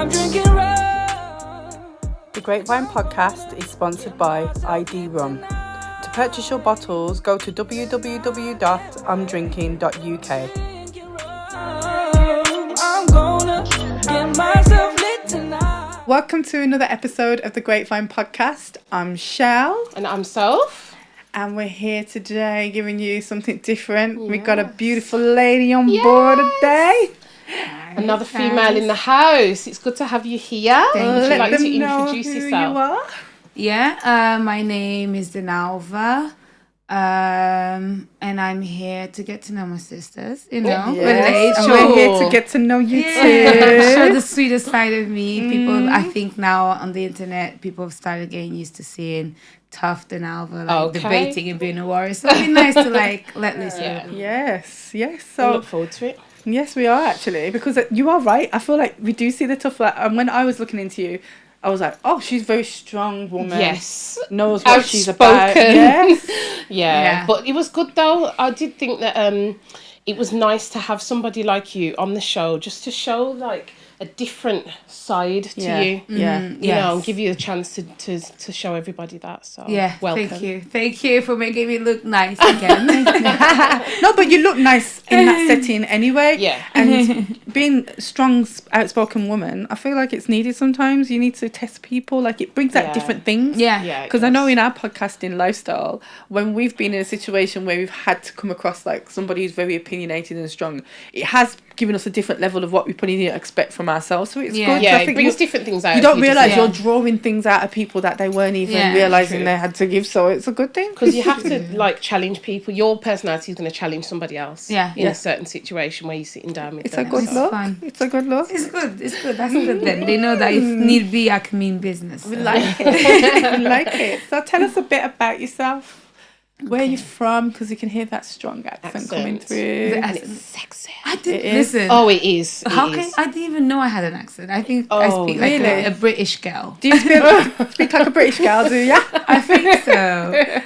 I'm drinking rum. The Grapevine Podcast is sponsored by ID Rum. To purchase your bottles, go to www.imdrinking.uk. I'm gonna get myself lit tonight. Welcome to another episode of the Grapevine Podcast. I'm Shell. And I'm Soph. And we're here today giving you something different. We've got a beautiful lady on board today. Another female in the house. It's good to have you here. Would you Let like them to know introduce who yourself? you are. Yeah, my name is Dinalva, and I'm here to get to know my sisters, you know, Yes, and relate, we're here to get to know you show too. the sweetest side of me. People, I think now on the internet, people have started getting used to seeing tough Dinalva, like debating and being a warrior. So it'd be nice to like let loose. Yes. I So look forward to it. yes, we are actually, because you are right. I feel like we do see the tough. And when I was looking into you, I was like, oh, she's a very strong woman. Yes. Knows what she's about. Outspoken. Yes. Yeah. But it was good though. I did think that it was nice to have somebody like you on the show, just to show like a different side to you. Yeah. You know, and give you a chance to show everybody that. So welcome. Thank you for making me look nice again. No, but you look nice in that setting anyway. Yeah. And being a strong, outspoken woman, I feel like it's needed sometimes. You need to test people. Like, it brings out different things. Yeah, Because I know in our podcasting lifestyle, when we've been in a situation where we've had to come across like somebody who's very opinionated and strong, it has given us a different level of what we probably need to expect from ourselves. So it's good. Yeah, I it think brings different things out. you don't realise just- you're drawing things out of people that they weren't even realising they had to give. So it's a good thing. Because you have to like challenge people. Your personality is going to challenge somebody else. Yeah. In a certain situation where you're sitting down with It's them. a good look. fun. It's a good look. It's good. That's good then. They know that if need be, I can mean business. We like it. We like it. So tell us a bit about yourself. Where are you from? Because you can hear that strong accent coming through. And it's sexy. I did It is. listen. Oh, it is. It How is. can I didn't even know I had an accent. I think I speak like really? a British girl. Do you speak like a British girl, do you? I think so.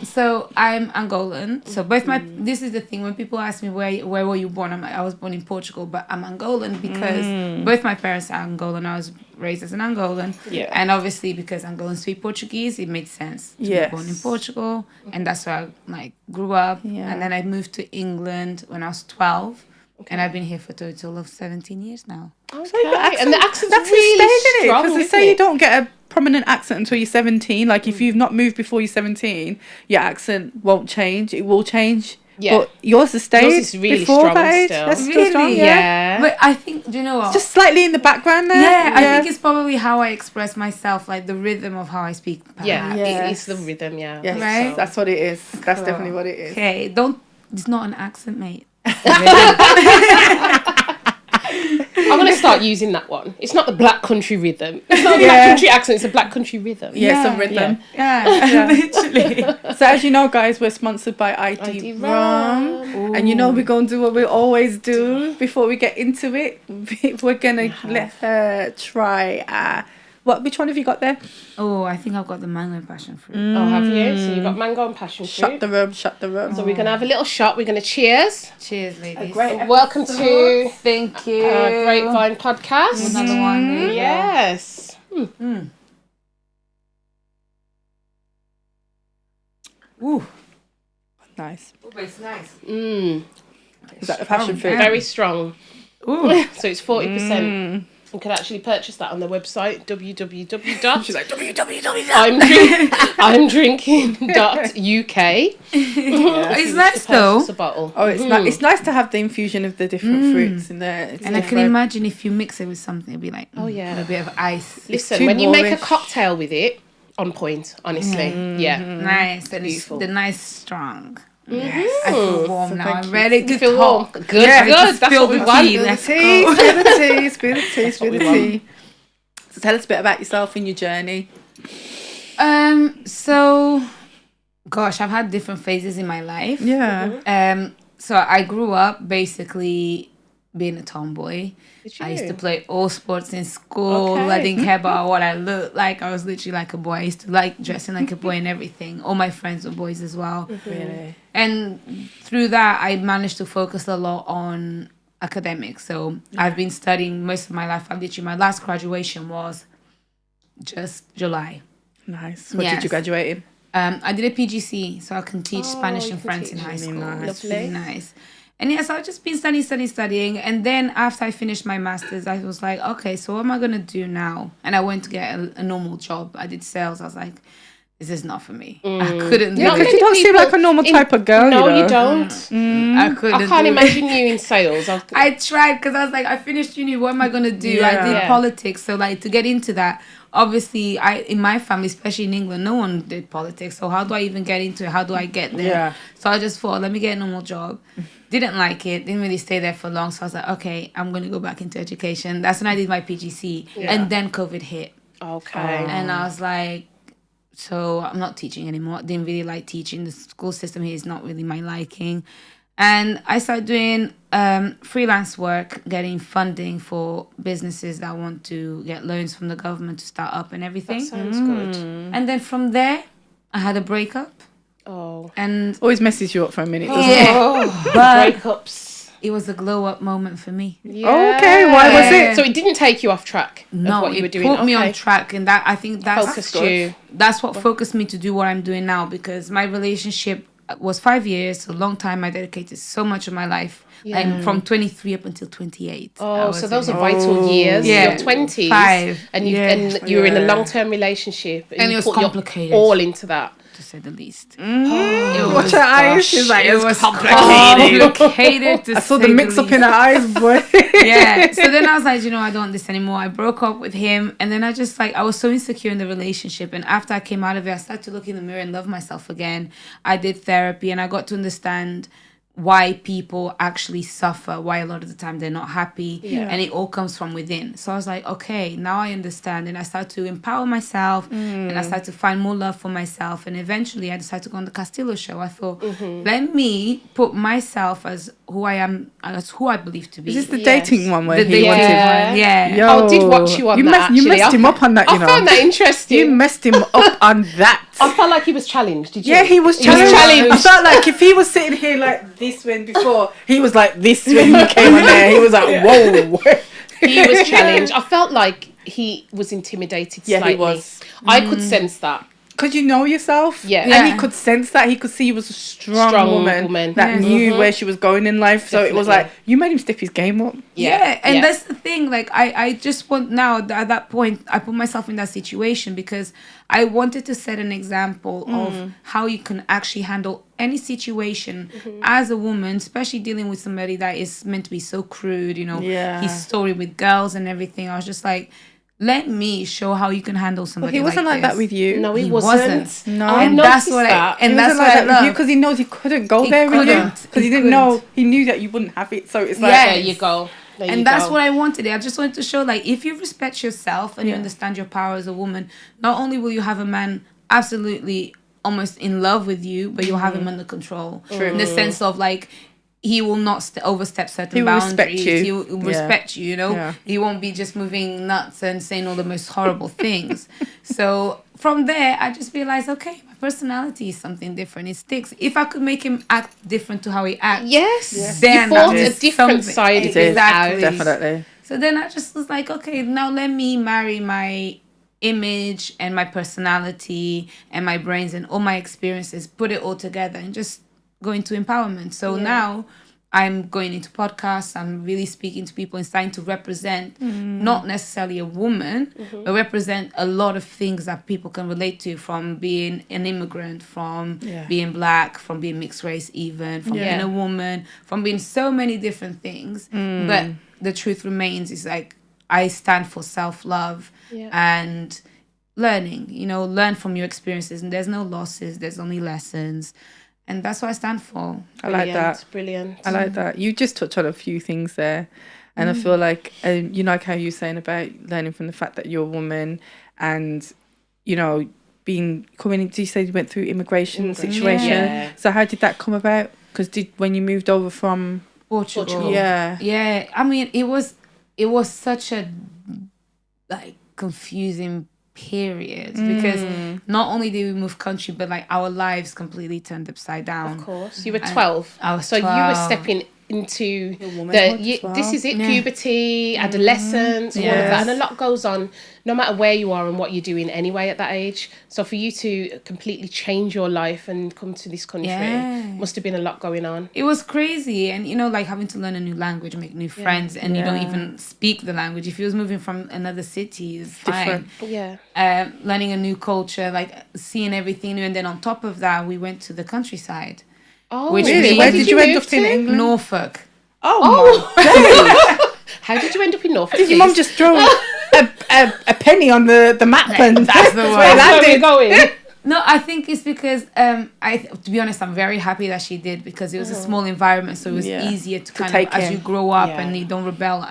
So I'm Angolan. So both this is the thing when people ask me where were you born? I'm like, I was born in Portugal, but I'm Angolan because both my parents are Angolan. I was raised as an Angolan. Yeah. And obviously because Angolans speak Portuguese, it made sense to be born in Portugal, and that's where I grew up. Yeah. And then I moved to England when I was 12. And I've been here for a total of 17 years now. Okay. And the accent's that's really strong, because they isn't say you it? don't get a prominent accent until you're 17. Like, if you've not moved before you're 17, your accent won't change. It will change. Yeah. But yours has stayed Yours is really before strong that age. still. That's still Really? strong, Yeah. But I think, do you know what? Just slightly in the background there. Yeah, I think it's probably how I express myself, like the rhythm of how I speak. Yeah, perhaps. Yes. it's the rhythm, yeah. Yes, Right? that's what it is. That's definitely what it is. Okay, it's not an accent, mate. I'm going to start using that one. It's not the black country rhythm. It's not a black country accent, it's a black country rhythm. Yeah, it's a rhythm. Yeah, literally. So as you know, guys, we're sponsored by ID Rum. And you know we're going to do what we always do before we get into it. We're going to let her try... which one have you got there? Oh, I think I've got the mango and passion fruit. Oh, have you? So you've got mango and passion fruit. Shut the room. So we're going to have a little shot. We're going to cheers. Cheers, ladies. Welcome to Thank you. Grapevine Podcast. Another one. There you go. Yes. Ooh. Nice. Oh, but it's nice. Mm. Is that the passion fruit? Very strong. Ooh. So it's 40%. You can actually purchase that on the website www. She's like, imdrinking.uk. It's nice though. It's a bottle. Oh, it's nice to have the infusion of the different fruits in there. It's And I can different. imagine if you mix it with something, it'd be like, Oh, yeah. a bit of ice. Listen, too when you make a boorish. cocktail with it, on point, honestly. Yeah. Nice, and Beautiful. it's the nice strong. Yes. I feel warm now. thank I'm you. ready to Feel warm. talk. Good, Yeah, good. just That's spill what we the want. tea. Let's Spill go. the tea, spill the tea. what we want. So tell us a bit about yourself and your journey. So, gosh, I've had different phases in my life. Yeah. So I grew up basically being a tomboy. Did you? I used to play all sports in school. I Okay. didn't care about what I looked like. I was literally like a boy. I used to like dressing like a boy and everything. All my friends were boys as well. Really? And through that, I managed to focus a lot on academic. So I've been studying most of my life. My last graduation was just July. Nice. What did you graduate in? I did a PGC, so I can teach Spanish and French in high school. Nice. It's really nice. And so I've just been studying. And then after I finished my master's, I was like, okay, so what am I going to do now? And I went to get a normal job. I did sales. I was like, this is not for me. I couldn't do Because it. you don't seem like a normal type of girl. No, you you don't. I couldn't. I can't do imagine it. you in sales. I tried because I was like, I finished uni. What am I going to do? Yeah. I did politics. So like to get into that, obviously, in my family, especially in England, no one did politics. So how do I even get into it? How do I get there? Yeah. So I just thought, let me get a normal job. Didn't like it. Didn't really stay there for long. So I was like, okay, I'm going to go back into education. That's when I did my PGC. Yeah. And then COVID hit. Okay. And I was like, so I'm not teaching anymore. Didn't really like teaching. The school system here is not really my liking. And I started doing freelance work, getting funding for businesses that want to get loans from the government to start up and everything. That sounds good. And then from there, I had a breakup. Oh. And Always messes you up for a minute, doesn't but Breakups. it was a glow up moment for me. Yeah. Okay, why was it? So it didn't take you off track of No, what you were it doing. put me on track, and that I think that's Focused you. That's what focused me to do what I'm doing now, because my relationship was 5 years, a long time. I dedicated so much of my life, and from 23 up until 28. Oh, so those are vital years. Yeah. Your 20s. 5. And you were in a long-term relationship. And you it was put your complicated. all into that. To say the least. Watch her eyes. She's like, It it's was complicated. complicated to I saw say the mix up in her eyes, boy. Yeah. So then I was like, I don't want this anymore. I broke up with him, and then I just I was so insecure in the relationship. And after I came out of it, I started to look in the mirror and love myself again. I did therapy, and I got to understand why people actually suffer, why a lot of the time they're not happy, and it all comes from within. So I was like, okay, now I understand, and I started to empower myself, and I started to find more love for myself, and eventually I decided to go on the Castillo show. I thought, let me put myself as who I am, as who I believe to be. Is this the dating one where The he dating wanted? one, yeah. Yo, I did watch you on that, You actually. messed him up on that, you know. I found that interesting. You messed him up on that. I felt like he was challenged. Did you? Yeah, he was challenged. challenged. I felt like if he was sitting here like this when before, he was like this when you came on there. He was like, whoa. He was challenged. I felt like he was intimidated slightly. Yeah, he was. I could sense that. Because you know yourself. Yeah. And Yeah. he could sense that. He could see he was a strong woman that Yeah. knew where she was going in life. So it was Definitely. like, you made him step his game up. Yeah, and yeah. that's the thing. I just want now at that point, I put myself in that situation because I wanted to set an example of how you can actually handle any situation as a woman, especially dealing with somebody that is meant to be so crude. Yeah. His story with girls and everything. I was just like, let me show how you can handle somebody. He wasn't like this. that with you. No, he He wasn't. wasn't. No. I And noticed that's what that. and He that's wasn't what I like that with you love. because he knows he couldn't go He there with you couldn't. because he didn't couldn't. know. He knew that you wouldn't have it. So it's like, Yes. There you go. And that's what I wanted. I just wanted to show, if you respect yourself and you understand your power as a woman, not only will you have a man absolutely almost in love with you, but you'll have him under control. True. In the sense of, he will not overstep certain He will boundaries. respect you. He will respect you, Yeah. He won't be just moving nuts and saying all the most horrible things. So from there, I just realized, okay, my personality is something different. It sticks. If I could make him act different to how he acts. Yes. Then You brought that a is different something. side of him Exactly. out. definitely. So then I just was like, okay, now let me marry my image and my personality and my brains and all my experiences, put it all together and just go into empowerment. So now I'm going into podcasts, I'm really speaking to people and starting to represent not necessarily a woman, but represent a lot of things that people can relate to, from being an immigrant, from being black, from being mixed race even, from being a woman, from being so many different things. But the truth remains is I stand for self-love and learning, learn from your experiences, and there's no losses, there's only lessons. And that's what I stand for. I like that. Brilliant. I like that. You just touched on a few things there. And I feel like, like how you're saying about learning from the fact that you're a woman and, coming into, you said you went through immigration situation. Yeah. So how did that come about? Because when you moved over from Portugal. Yeah. I mean, it was such a confusing period because not only did we move country, but our lives completely turned upside down. Of course. You were 12. I was so 12. you were stepping into womanhood as well. this is it, puberty, adolescence, all of that, and a lot goes on no matter where you are and what you're doing anyway at that age. So for you to completely change your life and come to this country, must have been a lot going on. It was crazy, and like having to learn a new language, make new friends, and you don't even speak the language. If you was moving from another city, it's fine. Learning a new culture, like seeing everything new, and then on top of that, we went to the countryside. Oh, really? Where did you end up in England? Norfolk. Oh my God. How did you end up in Norfolk? Did your mum just throw a penny on the map and that's the one? That's where we're going. No, I think it's because to be honest, I'm very happy that she did, because it was a small environment, so it was easier to kind of as you grow up and you don't rebel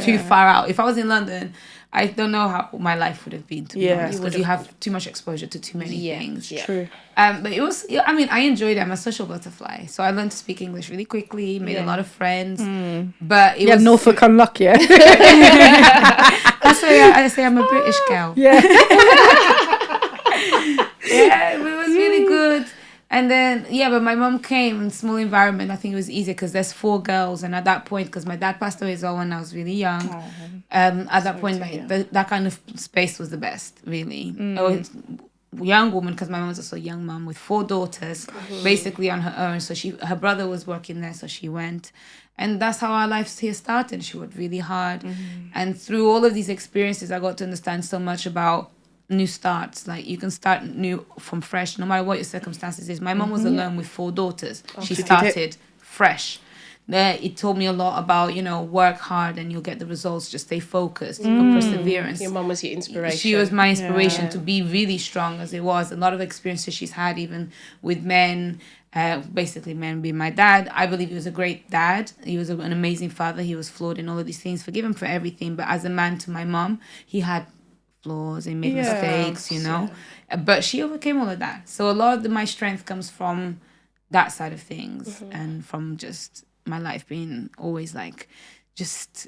too far out. If I was in London, I don't know how my life would have been, to be honest, because you have too much exposure to too many things. Yeah. True. But it was, I mean, I enjoyed it. I'm a social butterfly, so I learned to speak English really quickly, made a lot of friends. But it was Norfolk unlock, yeah. That's why I say I'm a British girl. Yeah. Yeah, it was really good. And then, but my mom came in a small environment. I think it was easier because there's 4 girls. And at that point, because my dad passed away as well when I was really young, at that point, that kind of space was the best, really. I was a young woman, because my mom was also a young mom with 4 daughters, basically on her own. So her brother was working there, so she went. And that's how our lives here started. She worked really hard. And through all of these experiences, I got to understand so much about new starts. Like, you can start new from fresh, no matter what your circumstances is. My mom was alone with 4 daughters. She started fresh. It told me a lot about, work hard and you'll get the results. Just stay focused. Perseverance. Your mom was your inspiration. She was my inspiration to be really strong, as it was. A lot of experiences she's had, even with men, basically men being my dad. I believe he was a great dad. He was an amazing father. He was flawed in all of these things. Forgive him for everything. But as a man to my mom, he had flaws and made mistakes, but she overcame all of that. So a lot of my strength comes from that side of things, and from just my life being always just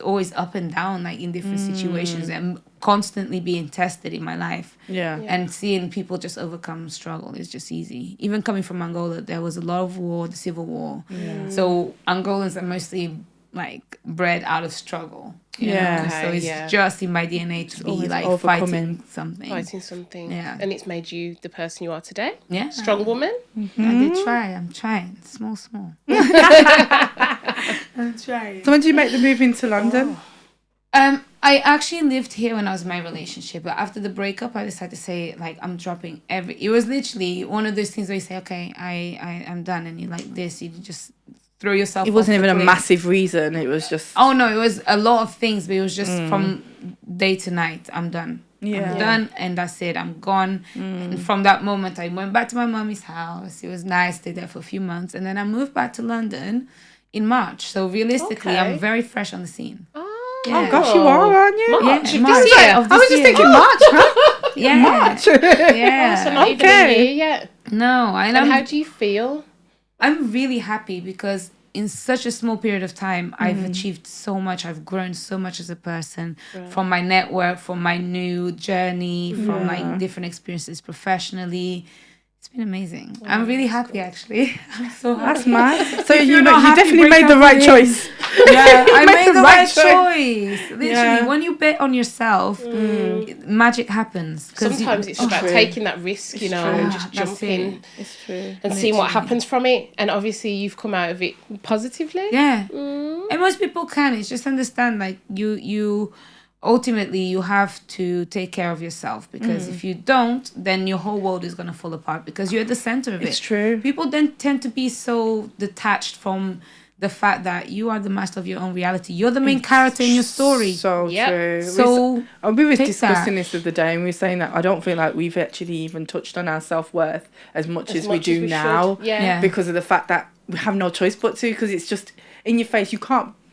always up and down, in different situations, and constantly being tested in my life. And seeing people just overcome struggle is just easy. Even coming from Angola, there was a lot of war, the civil war. So Angolans are mostly bred out of struggle. So it's just in my DNA to be fighting something. Yeah. And it's made you the person you are today. Yeah. Strong woman. I did try. I'm trying. Small. I'm trying. So when did you make the move into London? I actually lived here when I was in my relationship, but after the breakup, I decided to say, I'm dropping it was literally one of those things where you say, okay, I'm done, and you this, you just throw yourself. It wasn't even a massive reason. It was just. Oh no, it was a lot of things, but it was just from day to night. I'm done. I'm done, and that's it. I'm gone. And from that moment, I went back to my mommy's house. It was nice. Stayed there for a few months, and then I moved back to London in March. So realistically, I'm very fresh on the scene. Oh gosh, you are, aren't you? March this year. I was just thinking March, huh? Yeah. March. So not even a year yet. No, and how do you feel? I'm really happy, because in such a small period of time, I've achieved so much. I've grown so much as a person, from my network, from my new journey, from different experiences professionally. It's been amazing. I'm really happy, actually. I'm so happy. That's mad. So you definitely made the right choice. Yeah, I made the right choice. Literally, when you bet on yourself, magic happens. Sometimes it's about taking that risk, and just jumping. It's true. And seeing what happens from it. And obviously, you've come out of it positively. Yeah. And most people can. It's just understand, you ultimately you have to take care of yourself, because if you don't, then your whole world is going to fall apart, because you're at the center of it. It's true. People then tend to be so detached from the fact that you are the master of your own reality. You're the main character in your story. So true. So we were discussing this the other day, and we were saying that I don't feel like we've actually even touched on our self-worth as much as we do now, because of the fact that we have no choice but to, because it's just in your face.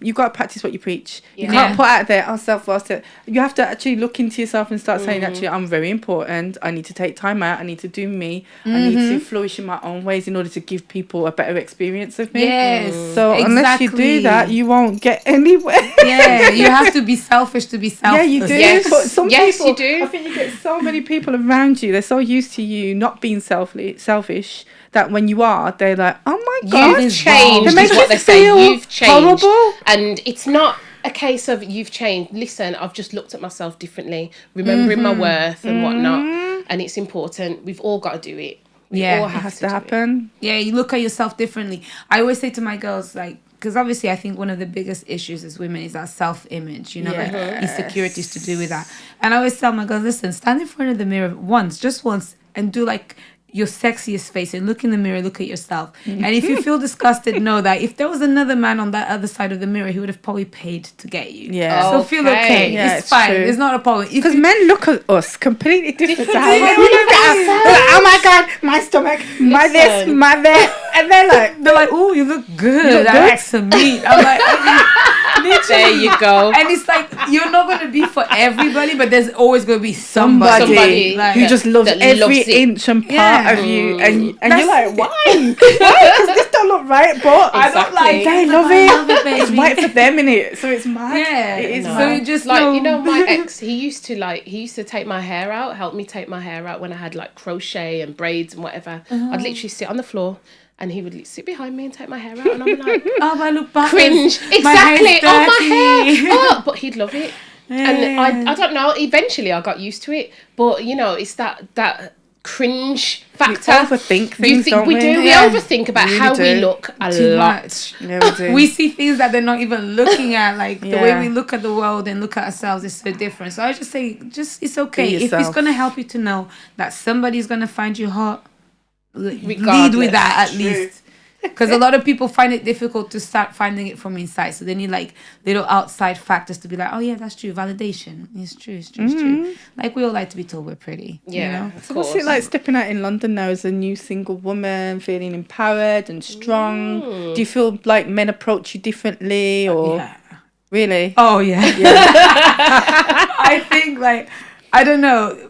You got to practice what you preach. You can't put out there, self-worth. You have to actually look into yourself and start saying, actually, I'm very important. I need to take time out. I need to do me. I need to flourish in my own ways in order to give people a better experience of me. Yes. So unless you do that, you won't get anywhere. Yeah, you have to be selfish to be selfless. Yeah, you do. Yes. But some people, you do. I think you get so many people around you. They're so used to you not being selfish that when you are, they're like, oh my God, You've changed. They make is what you they say. feel You've changed. horrible. And it's not a case of you've changed. Listen, I've just looked at myself differently, remembering my worth and whatnot. And it's important. We've all got to do it. We all it have has to to do happen. Yeah, you look at yourself differently. I always say to my girls, like, because obviously I think one of the biggest issues as women is our self-image, you know, like insecurities to do with that. And I always tell my girls, listen, stand in front of the mirror just once, and do like your sexiest face and look in the mirror, look at yourself. And if you feel disgusted, know that if there was another man on that other side of the mirror, he would have probably paid to get you. Yeah. So feel okay. Yeah, it's fine. true. It's not a problem. Because men look at us completely different. To how Yeah, we look at us. They're like, oh my God, my stomach, my this, Listen. my that. And they're like, oh, you look good. I like some meat. I'm like, There you go. and it's like, you're not going to be for everybody, but there's always going to be somebody Somebody who just loves that every loves it. inch and part of you. And you're That's like, why? Because this don't look right, but I don't like Exactly. they love I it. love it, baby. It's right for them, innit? So it's mad. Yeah. It is No. So mad. you just like know. you know, my ex, he used to take my hair out, help me take my hair out when I had like crochet and braids and whatever. I'd literally sit on the floor and he would sit behind me and take my hair out, and I'm like, oh, I look back. cringe. My hair's Exactly. Oh, my dirty. hair. Oh, but he'd love it. And I don't know. Eventually, I got used to it. But you know, it's that cringe factor. overthink things, don't we we? do. Yeah. We overthink about Really how we do. look a Too lot. much. Yeah, we do. We see things that they're not even looking at, like the way Yeah. we look at the world and look at ourselves is so different. So I just say, it's okay. Be If it's yourself. going to help you to know that somebody's going to find you hot, lead Regardless. with that at True. least. Because a lot of people find it difficult to start finding it from inside. So they need like little outside factors to be like, oh yeah, that's true. Validation. It's true. It's true. Like we all like to be told we're pretty. Yeah. You know? Of So what's it course. like stepping out in London now as a new single woman, feeling empowered and strong? Do you feel like men approach you differently or Yeah. really? Oh yeah. I think like, I don't know.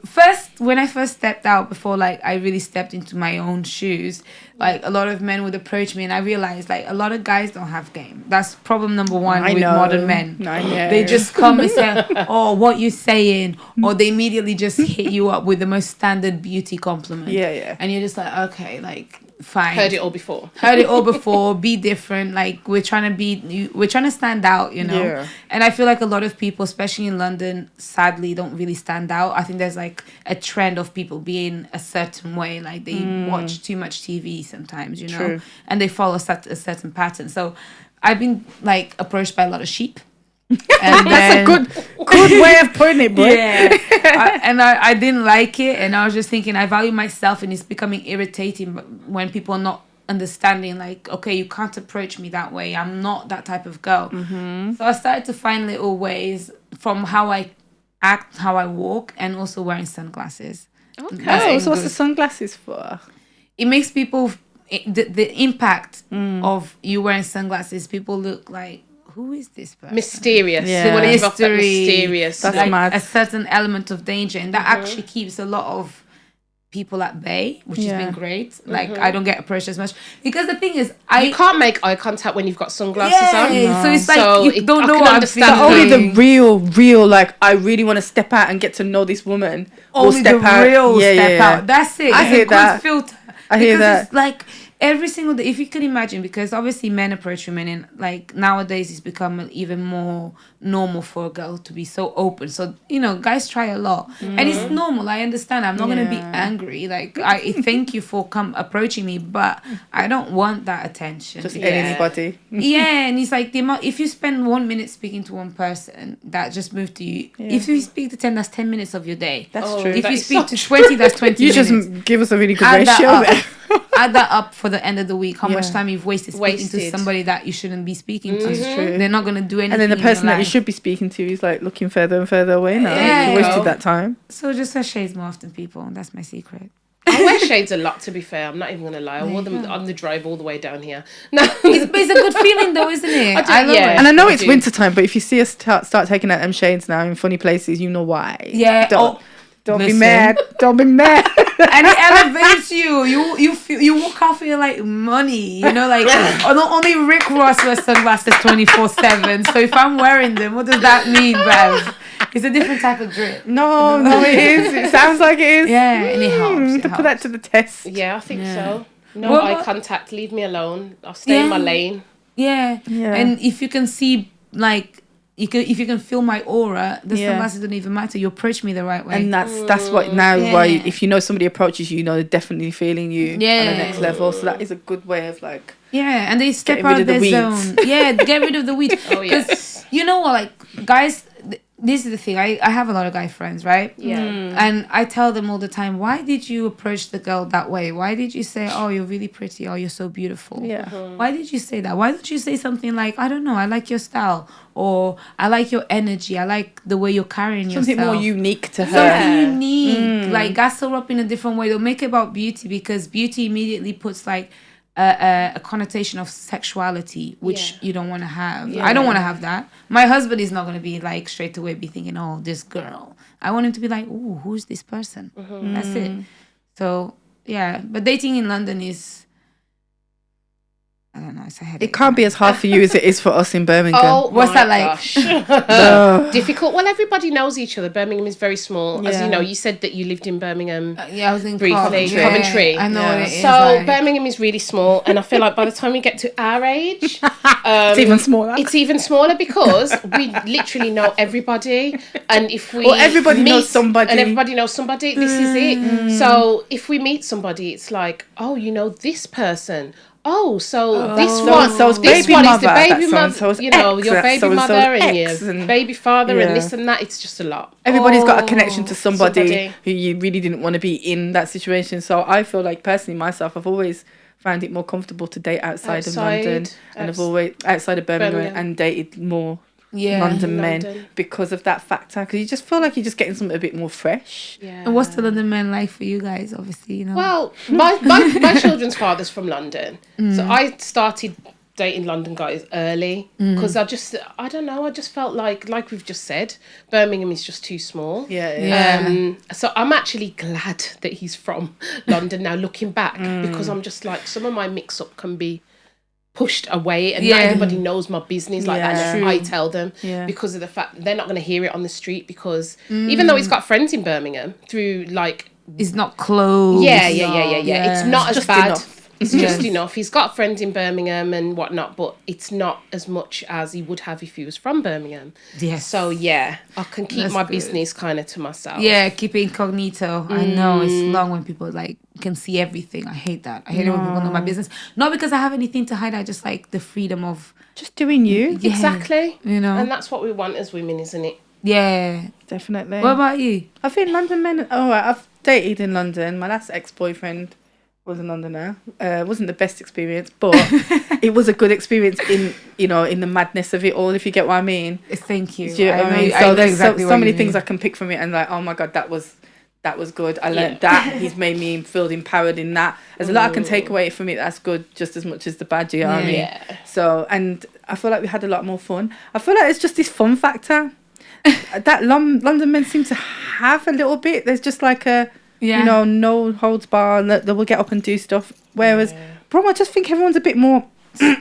When I first stepped out, before like I really stepped into my own shoes, like a lot of men would approach me, and I realized like a lot of guys don't have game. That's problem number one with modern men. I know. They just come and say, "Oh, what you saying?" Or they immediately just hit you up with the most standard beauty compliment. Yeah. And you're just like, okay, like fine. Heard it all before. Heard it all before. Be different. Like we're trying to stand out, you know. Yeah. And I feel like a lot of people, especially in London, sadly don't really stand out. I think there's like a trend of people being a certain way, like they watch too much TV sometimes, you know, True. and they follow a certain pattern. So I've been like approached by a lot of sheep. And That's a good way of putting it, boy. yeah. I didn't like it, and I was just thinking I value myself, and it's becoming irritating when people are not understanding, like, okay, you can't approach me that way. I'm not that type of girl. So I started to find little ways from how I act, how I walk, and also wearing sunglasses. Oh, so what's the sunglasses for? It makes people the impact of you wearing sunglasses. People look like, who is this person? Mysterious. Yeah. They want to give off that Mystery. mysterious. That's like mad. a certain element of danger, and that actually keeps a lot of people at bay, which has Yeah. been great. Like I don't get approached as much because the thing is, you can't make eye contact when you've got sunglasses on. So it's like So you it- don't I know can what I'm understand feeling. Only the real, like, I really want to step out and get to know this woman. will Only the step out. real Yeah, step yeah. out. That's it. I It's hear a good that. filter. I hear Because that. it's like every single day, if you can imagine, because obviously men approach women, and like nowadays it's become even more normal for a girl to be so open. So, you know, guys try a lot, and it's normal. I understand. I'm not gonna be Yeah. angry. Like, I thank you for approaching me, but I don't want that attention. Just because- anybody. yeah, and it's like the amount. If you spend 1 minute speaking to one person that just moved to you, if you speak to 10, that's 10 minutes of your day. That's Oh, true. If that you is speak so to 20, that's 20 You minutes. just give us a really good Add that ratio up. there. Add that up for the end of the week. How much Yeah. time you've wasted speaking to Wasted. somebody that you shouldn't be speaking to. That's true. They're not gonna do anything. And then the in your person that you life. should be speaking to is like looking further and further away now. Yeah. You wasted that time. So just wear shades more often, people. That's my secret. I wear shades a lot, to be fair. I'm not even going to lie. I wore them on the drive all the way down here. No. It's a good feeling though, isn't it? I do, yeah. And I know I it's do. winter time, but if you see us start taking out them shades now in funny places, you know why. Yeah. Don't be listen. mad. Don't be mad. And it elevates you. You feel, you walk out feeling like money. You know, like not only Rick Ross wears sunglasses 24/7. So if I'm wearing them, what does that mean, bruv? It's a different type of drip. No, it is. It sounds like it is. Yeah, and it helps. To put that to the test. Yeah, I think so. No eye contact. Leave me alone. I'll stay in my lane. Yeah. And if you can see, like, if you can feel my aura, the sunglasses don't even matter. You approach me the right way. And that's what now, why if you know somebody approaches you, they're definitely feeling you on the next level. So that is a good way of like... Yeah, and they step out of their zone. Yeah, get rid of the weeds. Oh, yes. You know what, like, guys... This is the thing. I have a lot of guy friends, right? Yeah. And I tell them all the time, why did you approach the girl that way? Why did you say, oh, you're really pretty, or you're so beautiful? Yeah. Why did you say that? Why don't you say something like, I don't know, I like your style, or I like your energy, I like the way you're carrying yourself. Something more unique to her. Something unique. Like, gas her up in a different way. They'll make it about beauty, because beauty immediately puts like a connotation of sexuality, which you don't want to have. I don't want to have that. My husband is not going to be like straight away be thinking, oh, this girl. I want him to be like, oh, who's this person? That's it. So yeah, but dating in London is, I don't know, it's a headache. It can't be as hard for you as it is for us in Birmingham. Oh, what's that like? Difficult. Well, everybody knows each other. Birmingham is very small. As you know, you said that you lived in Birmingham. I was in briefly. Coventry. I know what it is. So like. Birmingham is really small, and I feel like by the time we get to our age, it's even smaller. It's even smaller because we literally know everybody, and if we everybody knows somebody, and everybody knows somebody. This is it. So if we meet somebody, it's like, oh, you know this person. Oh, so this one is the baby mother, you know, your baby mother and your baby father and this and that. It's just a lot. Everybody's got a connection to somebody who you really didn't want to be in that situation. So I feel like personally myself, I've always found it more comfortable to date outside of London, and I've always outside of Birmingham and dated more London men because of that factor, because you just feel like you're just getting something a bit more fresh. And what's the London men like for you guys? Obviously, you know. Well, my children's father's from London, so I started dating London guys early because I don't know, I just felt like we've just said, Birmingham is just too small. So I'm actually glad that he's from London now, looking back, because I'm just like, some of my mix-up can be pushed away, and not everybody knows my business like that. I tell them because of the fact they're not going to hear it on the street, because even though he's got friends in Birmingham through like, it's not close. It's not as bad. Enough. It's just enough. He's got friends in Birmingham and whatnot, but it's not as much as he would have if he was from Birmingham. Yes. So I can keep my business kind of to myself. Yeah, keep it incognito. I know it's long when people like can see everything. I hate that. I hate it when people know my business. Not because I have anything to hide. I just like the freedom of just doing you. Yeah, exactly. You know, and that's what we want as women, isn't it? Yeah, definitely. What about you? I think London men. I've dated in London. My last ex-boyfriend was in London now. Wasn't the best experience, but it was a good experience in the madness of it all, if you get what I mean. Thank you. Do you know what I mean? So there's so many things I can pick from it, and like, oh my God, that was good. I learned that. He's made me feel empowered in that. There's a lot I can take away from it that's good, just as much as the bad, do you know what I mean? Yeah. So, and I feel like we had a lot more fun. I feel like it's just this fun factor that London men seem to have a little bit. There's just like a, no holds bar, and they will get up and do stuff. Whereas, bro, I just think everyone's a bit more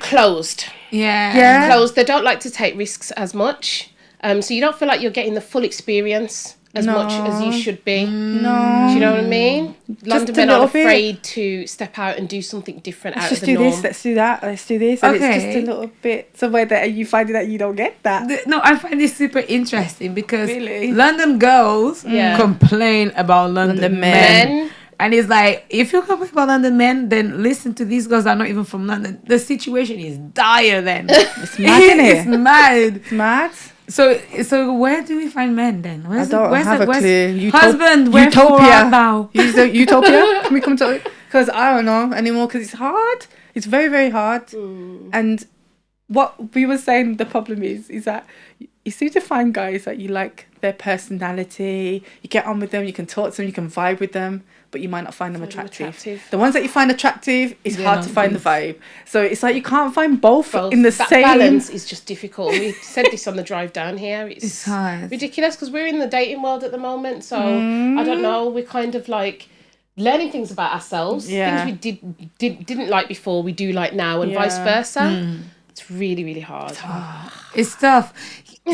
closed. Yeah. Closed. They don't like to take risks as much. So you don't feel like you're getting the full experience as much as you should be. No. Do you know what I mean? London men are afraid to step out and do something different out of the norm. Let's do that, let's do this. And it's just a little bit somewhere that you find that you don't get that. No, I find this super interesting because London girls complain about London men. And it's like, if you complain about London men, then listen to these girls that are not even from London. The situation is dire then. It's mad, isn't it? It's mad. It's mad. So where do we find men then? I don't have a clue. Husband, Utopia now? Utopia? Can we come to it? Because I don't know anymore. Because it's hard. It's very, very hard. And what we were saying, the problem is that you seem to find guys that you like their personality. You get on with them. You can talk to them. You can vibe with them. But you might not find them attractive. The ones that you find attractive, it's hard to find the vibe. So it's like you can't find both. In the that same... balance is just difficult. We said this on the drive down here. It's hard. Ridiculous because we're in the dating world at the moment. So I don't know. We're kind of like learning things about ourselves. Things we didn't like before, we do like now, and vice versa. It's really, really hard. It's tough.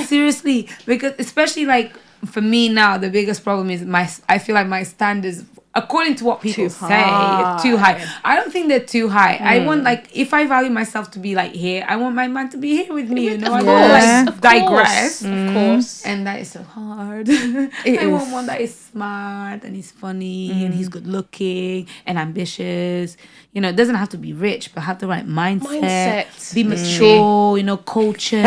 Seriously. Because especially like for me now, the biggest problem is I feel like my standards according to what people Too say, high. too high. I don't think they're too high. I want, like, if I value myself to be like here, I want my man to be here with me. You know, I don't like digress. Of course. And that is so hard. It I want is. one that is smart and he's funny and he's good looking and ambitious. You know, it doesn't have to be rich, but have the right mindset. Be mature, you know, cultured.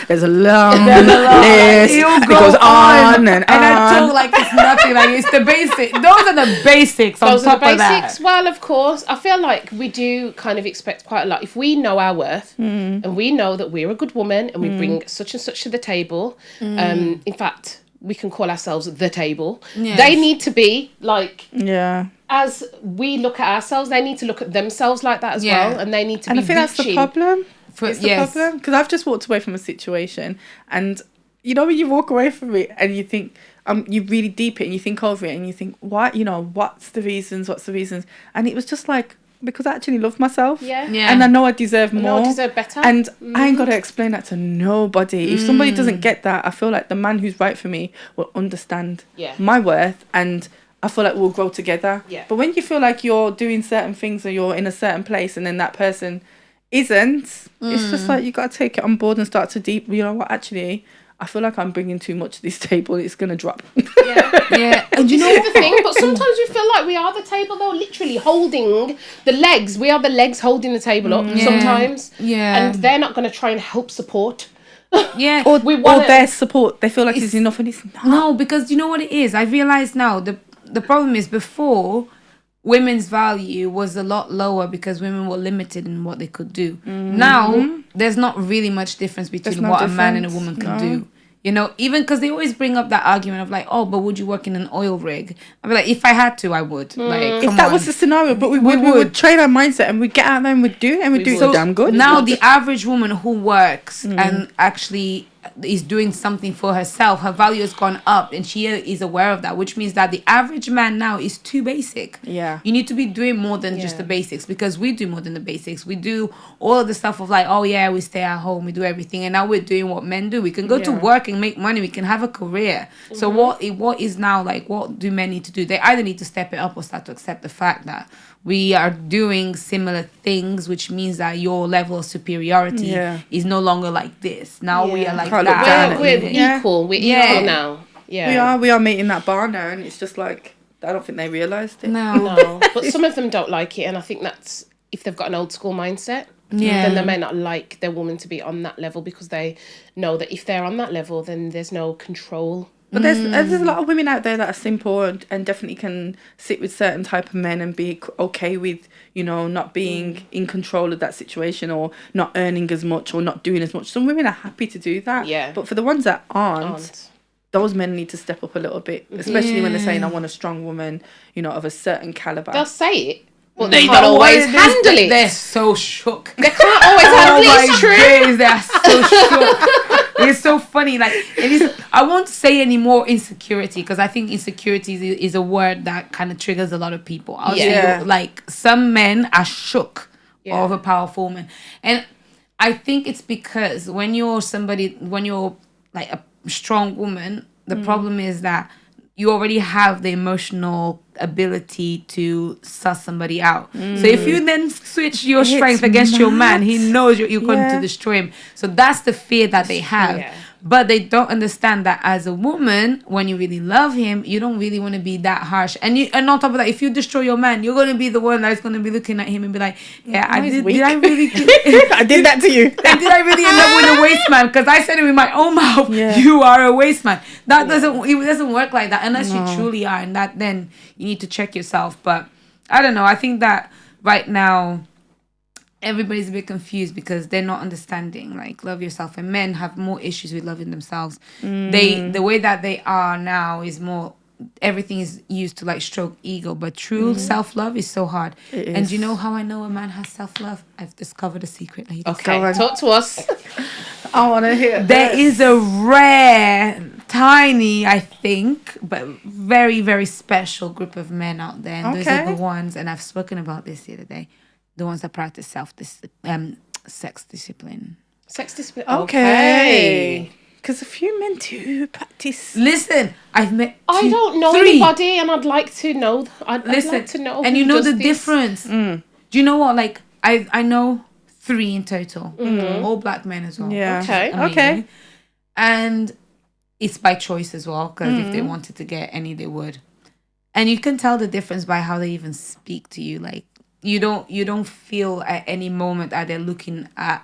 There's a long list. It goes on and I talk like it's nothing. Like, it's the basic. Those are the basics. Those on are top the of that. basics. Well, of course, I feel like we do kind of expect quite a lot. If we know our worth and we know that we're a good woman and we bring such and such to the table, in fact, we can call ourselves the table. Yes. They need to be like, as we look at ourselves, they need to look at themselves like that as well, and they need to and be I think that's the reaching. problem. It's the problem because I've just walked away from a situation, and you know when you walk away from it and you think you really deep it and you think over it and you think what's the reasons, and it was just like because I actually love myself, and I know I deserve more, I deserve better, and I ain't got to explain that to nobody. If somebody doesn't get that, I feel like the man who's right for me will understand my worth, and I feel like we'll grow together. But when you feel like you're doing certain things or you're in a certain place and then that person isn't, it's just like you got to take it on board and start to deep. You know what? Actually, I feel like I'm bringing too much to this table. It's gonna drop. And you know the thing, but sometimes we feel like we are the table, though, literally holding the legs. We are the legs holding the table up sometimes. And they're not going to try and help support. Or their support. They feel like it's enough, and it's not. No, because you know what it is. I realize now the problem is before women's value was a lot lower because women were limited in what they could do. Now there's not really much difference between what a man and a woman can do. You know, even because they always bring up that argument of like, oh, but would you work in an oil rig? I'd be like, if I had to, I would. Like, if that was the scenario, but we would train our mindset and we'd get out there and we'd do it and we'd do it damn good. Now the average woman who works and actually is doing something for herself, her value has gone up and she is aware of that, which means that the average man now is too basic. You need to be doing more than just the basics, because we do more than the basics. We do all of the stuff of like, oh yeah, we stay at home, we do everything, and now we're doing what men do. We can go to work and make money, we can have a career. So what is now, like, what do men need to do? They either need to step it up or start to accept the fact that we are doing similar things, which means that your level of superiority is no longer like this. Now we are like that. We're equal. We're equal now. We are meeting that bar now, and it's just like I don't think they realised it. No. But some of them don't like it, and I think that's if they've got an old school mindset. Then they may not like their woman to be on that level because they know that if they're on that level, then there's no control. But there's a lot of women out there that are simple and definitely can sit with certain type of men and be okay with, you know, not being in control of that situation or not earning as much or not doing as much. Some women are happy to do that. But for the ones that aren't, those men need to step up a little bit, especially when they're saying, I want a strong woman, you know, of a certain caliber. They'll say it. But they can't always handle it. They're so shook. They can't always handle it. It's true. Days, they're so shook. It's so funny. Like, I won't say any more insecurity, because I think insecurity is a word that kind of triggers a lot of people. I'll say, like, some men are shook of a powerful woman. And I think it's because when you're like a strong woman, the problem is that you already have the emotional ability to suss somebody out. So if you then switch your strength against your man, he knows you're going to destroy him. So that's the fear that they have. But they don't understand that as a woman, when you really love him, you don't really want to be that harsh. And on top of that, if you destroy your man, you're going to be the one that's going to be looking at him and be like, did I really I did that to you. Did I really end up with a waste man? Because I said it with my own mouth. You are a waste man. It doesn't work like that unless you truly are, and that then you need to check yourself. But I don't know. I think that right now everybody's a bit confused because they're not understanding, like, love yourself. And men have more issues with loving themselves. The way that they are now is more, everything is used to like stroke ego, but true self-love is so hard. And do you know how I know a man has self-love? I've discovered a secret, ladies. Okay, talk to us. I want to hear. There is a rare, tiny, I think, but very, very special group of men out there. And those are the ones, and I've spoken about this the other day, the ones that practice sex discipline. Sex discipline. Okay. Because a few men do practice. Listen, I've met I don't know anybody, and I'd like to know. I'd like to know. And who you know does the this. difference. Do you know what? Like, I know 3 in total. All black men as well. Yeah. Okay. Okay. And it's by choice as well, because if they wanted to get any, they would. And you can tell the difference by how they even speak to you. Like, you don't feel at any moment that they're looking at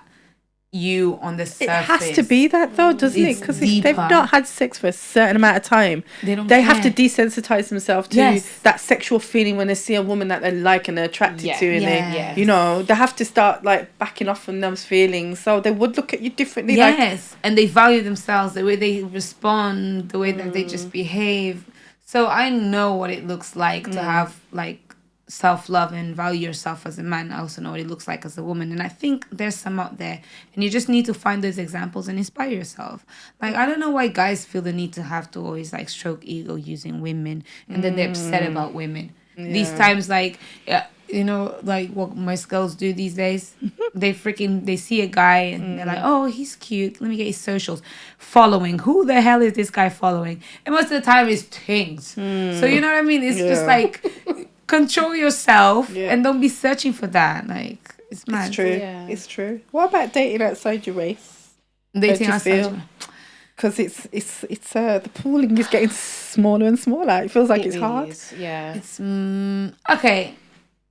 you on the surface. It has to be that though, doesn't it? Because if they've not had sex for a certain amount of time, they have to desensitize themselves to that sexual feeling when they see a woman that they like and they're attracted to, and they, you know, they have to start like backing off from those feelings. So they would look at you differently. Yes, and they value themselves, the way they respond, the way that they just behave. So I know what it looks like to have like self-love and value yourself as a man. I also know what it looks like as a woman, and I think there's some out there, and you just need to find those examples and inspire yourself. Like, I don't know why guys feel the need to have to always like stroke ego using women, and then they're upset about women. These times, like, you know, like what most girls do these days, they see a guy and they're like, oh, he's cute, let me get his socials. Following, who the hell is this guy following? And most of the time it's things. So you know what I mean? It's just like, control yourself and don't be searching for that. Like, it's mad. It's true. Yeah. It's true. What about dating outside your race? Dating outside. Because it's the pooling is getting smaller and smaller. It feels like it's hard. Is, yeah. It's okay.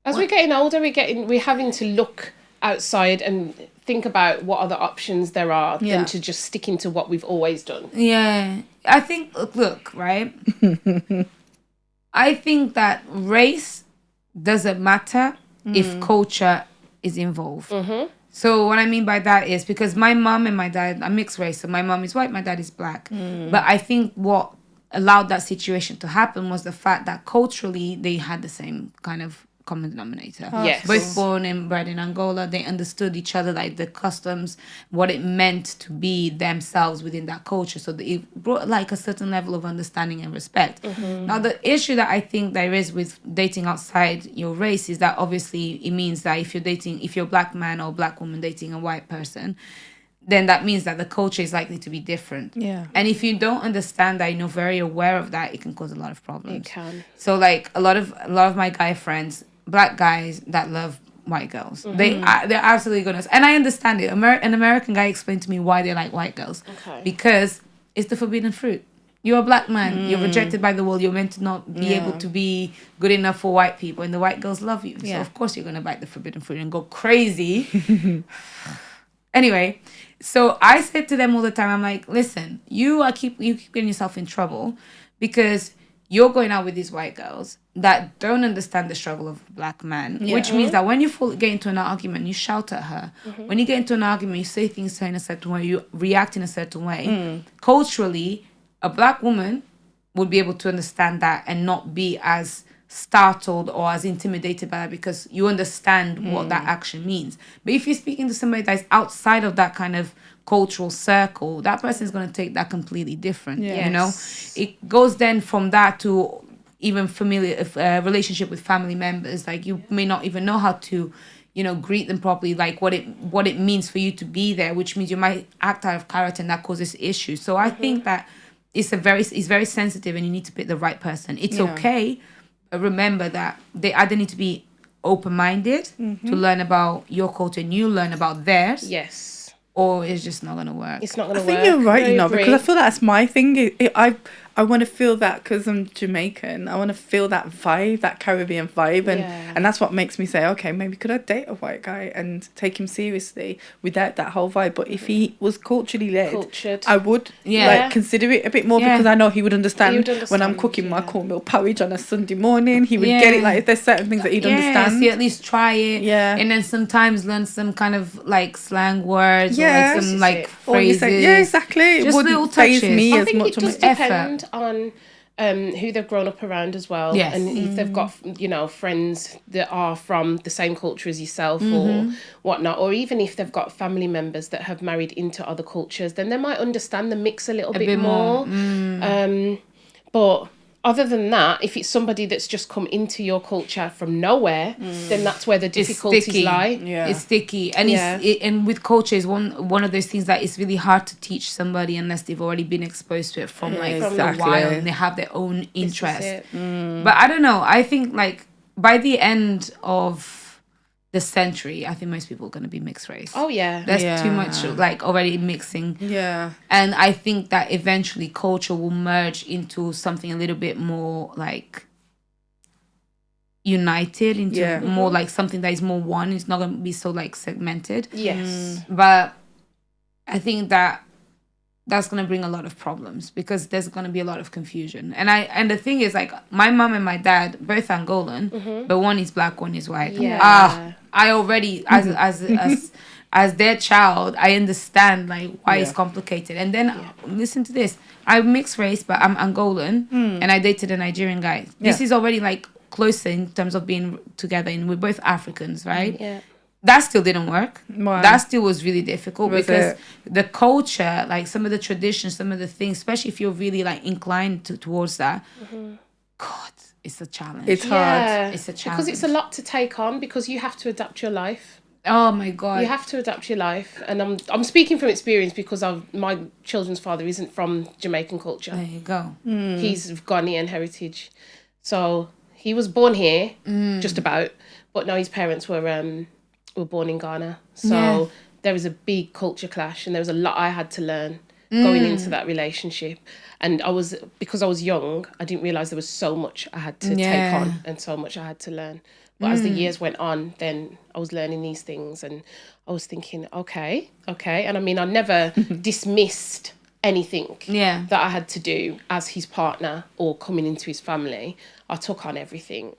As we're getting older, we're having to look outside and think about what other options there are than to just sticking to what we've always done. Yeah. I think, look, right? I think that race doesn't matter if culture is involved. So what I mean by that is, because my mom and my dad are mixed race, so my mom is white, my dad is black. But I think what allowed that situation to happen was the fact that culturally they had the same kind of common denominator. Yes. Both born and bred in Angola, they understood each other, like the customs, what it meant to be themselves within that culture. So it brought like a certain level of understanding and respect. Now, the issue that I think there is with dating outside your race is that obviously it means that if you're a black man or black woman dating a white person, then that means that the culture is likely to be different. Yeah. And if you don't understand that, you're very aware of that, it can cause a lot of problems. It can. So like a lot of my guy friends, black guys that love white girls, they're absolutely gonna, and I understand it. An American guy explained to me why they like white girls. Because it's the forbidden fruit. You're a black man, you're rejected by the world, you're meant to not be able to be good enough for white people, and the white girls love you. So of course you're gonna bite the forbidden fruit and go crazy. Anyway, so I said to them all the time, I'm like, listen, you keep getting yourself in trouble because you're going out with these white girls that don't understand the struggle of a black man, which means that when you get into an argument, you shout at her. When you get into an argument, you say things in a certain way, you react in a certain way. Culturally, a black woman would be able to understand that and not be as startled or as intimidated by that because you understand what that action means. But if you're speaking to somebody that's outside of that kind of cultural circle, that person is going to take that completely different. You know, it goes then from that to even familiar relationship with family members. Like, you may not even know how to, you know, greet them properly, like what it means for you to be there, which means you might act out of character and that causes issues. So I think that it's very sensitive and you need to pick the right person. It's okay, but remember that they either need to be open-minded to learn about your culture and you learn about theirs. Yes. Or it's just not going to work. It's not going to work. I think you're right, I you know, agree. because I feel that's my thing. I want to feel that because I'm Jamaican. I want to feel that vibe, that Caribbean vibe. And that's what makes me say, okay, maybe could I date a white guy and take him seriously without that whole vibe? But if he was cultured, I would like consider it a bit more because I know he would understand when I'm cooking my cornmeal porridge on a Sunday morning. He would get it. Like, if there's certain things that he'd understand. So you at least try it. Yeah. And then sometimes learn some kind of like slang words or like some like phrases. Exactly. Just it little wouldn't faze touches. me I as think much it does depend on who they've grown up around as well. Yes. And if they've got, you know, friends that are from the same culture as yourself or whatnot, or even if they've got family members that have married into other cultures, then they might understand the mix a little bit more. But other than that, if it's somebody that's just come into your culture from nowhere, then that's where the difficulties lie. Yeah. It's sticky, and and with culture is one of those things that it's really hard to teach somebody unless they've already been exposed to it from a while and they have their own interest. But I don't know. I think like by the end of the century, I think most people are going to be mixed race. Oh yeah, there's too much like already mixing. Yeah, and I think that eventually culture will merge into something a little bit more like united, into more like something that is more one. It's not going to be so like segmented. Yes, but I think that that's going to bring a lot of problems because there's going to be a lot of confusion. And the thing is, like, my mom and my dad, both Angolan, but one is black, one is white. Yeah. I already, as their child, I understand, like, why it's complicated. And then, listen to this. I'm mixed race, but I'm Angolan, and I dated a Nigerian guy. This is already, like, closer in terms of being together, and we're both Africans, right? Yeah. That still didn't work. Why? That still was really difficult because the culture, like some of the traditions, some of the things, especially if you're really like inclined towards that, God, it's a challenge. It's hard. It's a challenge. Because it's a lot to take on because you have to adapt your life. Oh my God. You have to adapt your life. And I'm speaking from experience because my children's father isn't from Jamaican culture. There you go. He's of Ghanaian heritage. So he was born here, just about, but no, his parents were born in Ghana. So there was a big culture clash and there was a lot I had to learn going into that relationship. And because I was young, I didn't realise there was so much I had to take on and so much I had to learn. But as the years went on, then I was learning these things and I was thinking, okay. And I mean, I never dismissed anything that I had to do as his partner or coming into his family. I took on everything.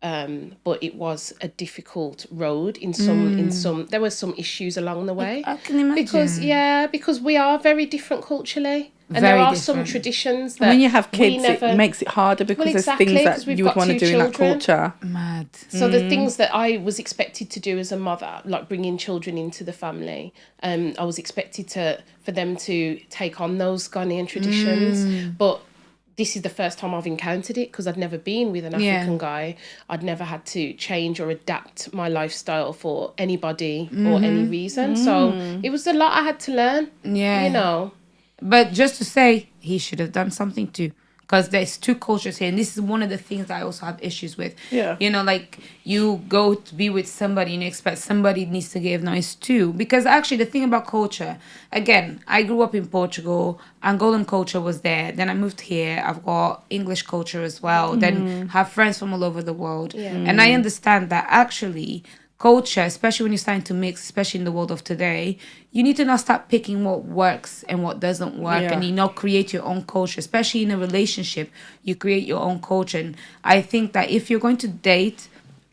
But it was a difficult road in some there were some issues along the way. I can imagine. Because we are very different culturally. And Very there are different. some traditions that when you have kids, it makes it harder because there's things that we've you would got want to two do in that children. culture. Mad. So the things that I was expected to do as a mother, like bringing children into the family, I was expected for them to take on those Ghanaian traditions. But this is the first time I've encountered it because I'd never been with an African guy. I'd never had to change or adapt my lifestyle for anybody or any reason. So it was a lot I had to learn. Yeah. You know. But just to say, he should have done something too. Because there's two cultures here. And this is one of the things that I also have issues with. Yeah. You know, like you go to be with somebody and you expect somebody needs to give noise too. Because actually the thing about culture, again, I grew up in Portugal. Angolan culture was there. Then I moved here. I've got English culture as well. Then have friends from all over the world. Yeah. And I understand that actually culture, especially when you're starting to mix, especially in the world of today, you need to now start picking what works and what doesn't work, and you know, create your own culture. Especially in a relationship, you create your own culture. And I think that if you're going to date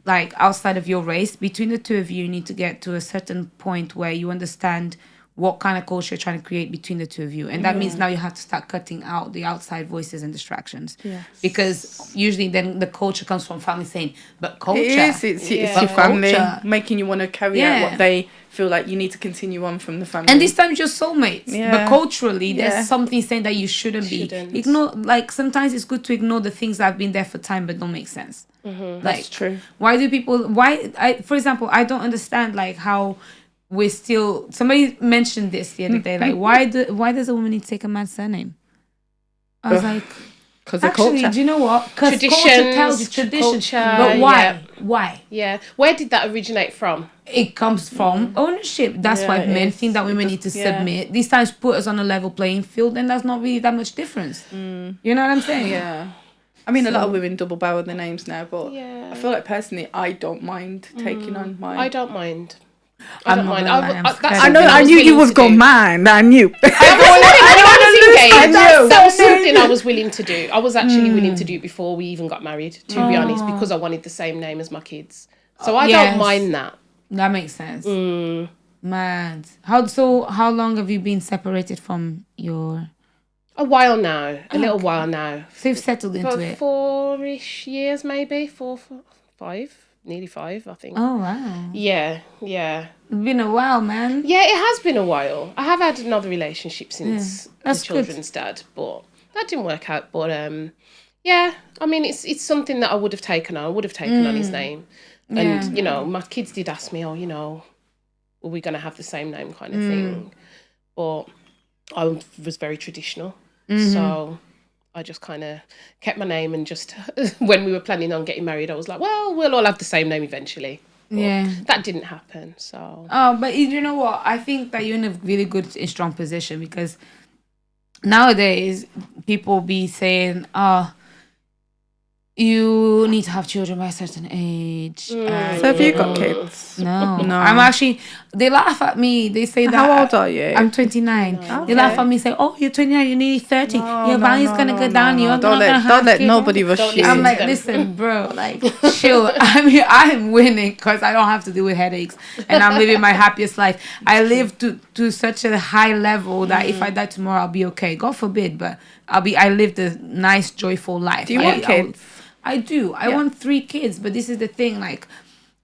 like outside of your race, between the two of you, you need to get to a certain point where you understand what kind of culture you're trying to create between the two of you. And that means now you have to start cutting out the outside voices and distractions. Yes. Because usually then the culture comes from family saying, but culture. It's your family making you want to carry out what they feel like you need to continue on from the family. And this time it's your soulmates. Yeah. But culturally, there's something saying that you shouldn't be. Ignore, like, sometimes it's good to ignore the things that have been there for time but don't make sense. Like, that's true. Why do people, for example, I don't understand, like, how we're still, somebody mentioned this the other day, like, why does a woman need to take a man's surname? I was like, because of actually, culture. do you know what? Because culture tells you tradition. Culture, but why? Why? Yeah. Where did that originate from? It comes from ownership. That's why men think that women need to submit. These times put us on a level playing field, and that's not really that much difference. You know what I'm saying? Yeah. I mean, a lot of women double barrel their names now, but I feel like personally, I don't mind taking on mine. I don't mind. I don't mind. I knew you was gonna mind. I knew. That was something I was willing to do. I was actually willing to do before we even got married, to be honest, because I wanted the same name as my kids. So I don't mind that. That makes sense. Mad. How long have you been separated from your... A while now. A little while now. So you've settled into it? 4-ish years maybe. 5. Nearly 5, I think. Oh, wow. Yeah. It's been a while, man. Yeah, it has been a while. I have had another relationship since the children's dad, but that didn't work out. But Yeah, I mean, it's something that I would have taken on. I would have taken on his name. And, you know, my kids did ask me, you know, were we going to have the same name kind of thing? But I was very traditional. So I just kind of kept my name, and just when we were planning on getting married, I was like, well, we'll all have the same name eventually. But that didn't happen, so... Oh, but you know what? I think that you're in a really good, strong position, because nowadays people be saying, you need to have children by a certain age. So have you got kids? No. I'm actually, they laugh at me. They say that. How old are you? I'm 29. They laugh at me, say, oh, you're 29, you're nearly 30. Your body's going to go down. You're not going to have Don't let kids. nobody rush you. I'm like, listen, bro, like, chill. I mean, I'm winning because I don't have to deal with headaches, and I'm living my happiest life. I live to such a high level that if I die tomorrow, I'll be okay. God forbid, but I lived a nice, joyful life. Do you want kids? I do. I want 3 kids, but this is the thing, like,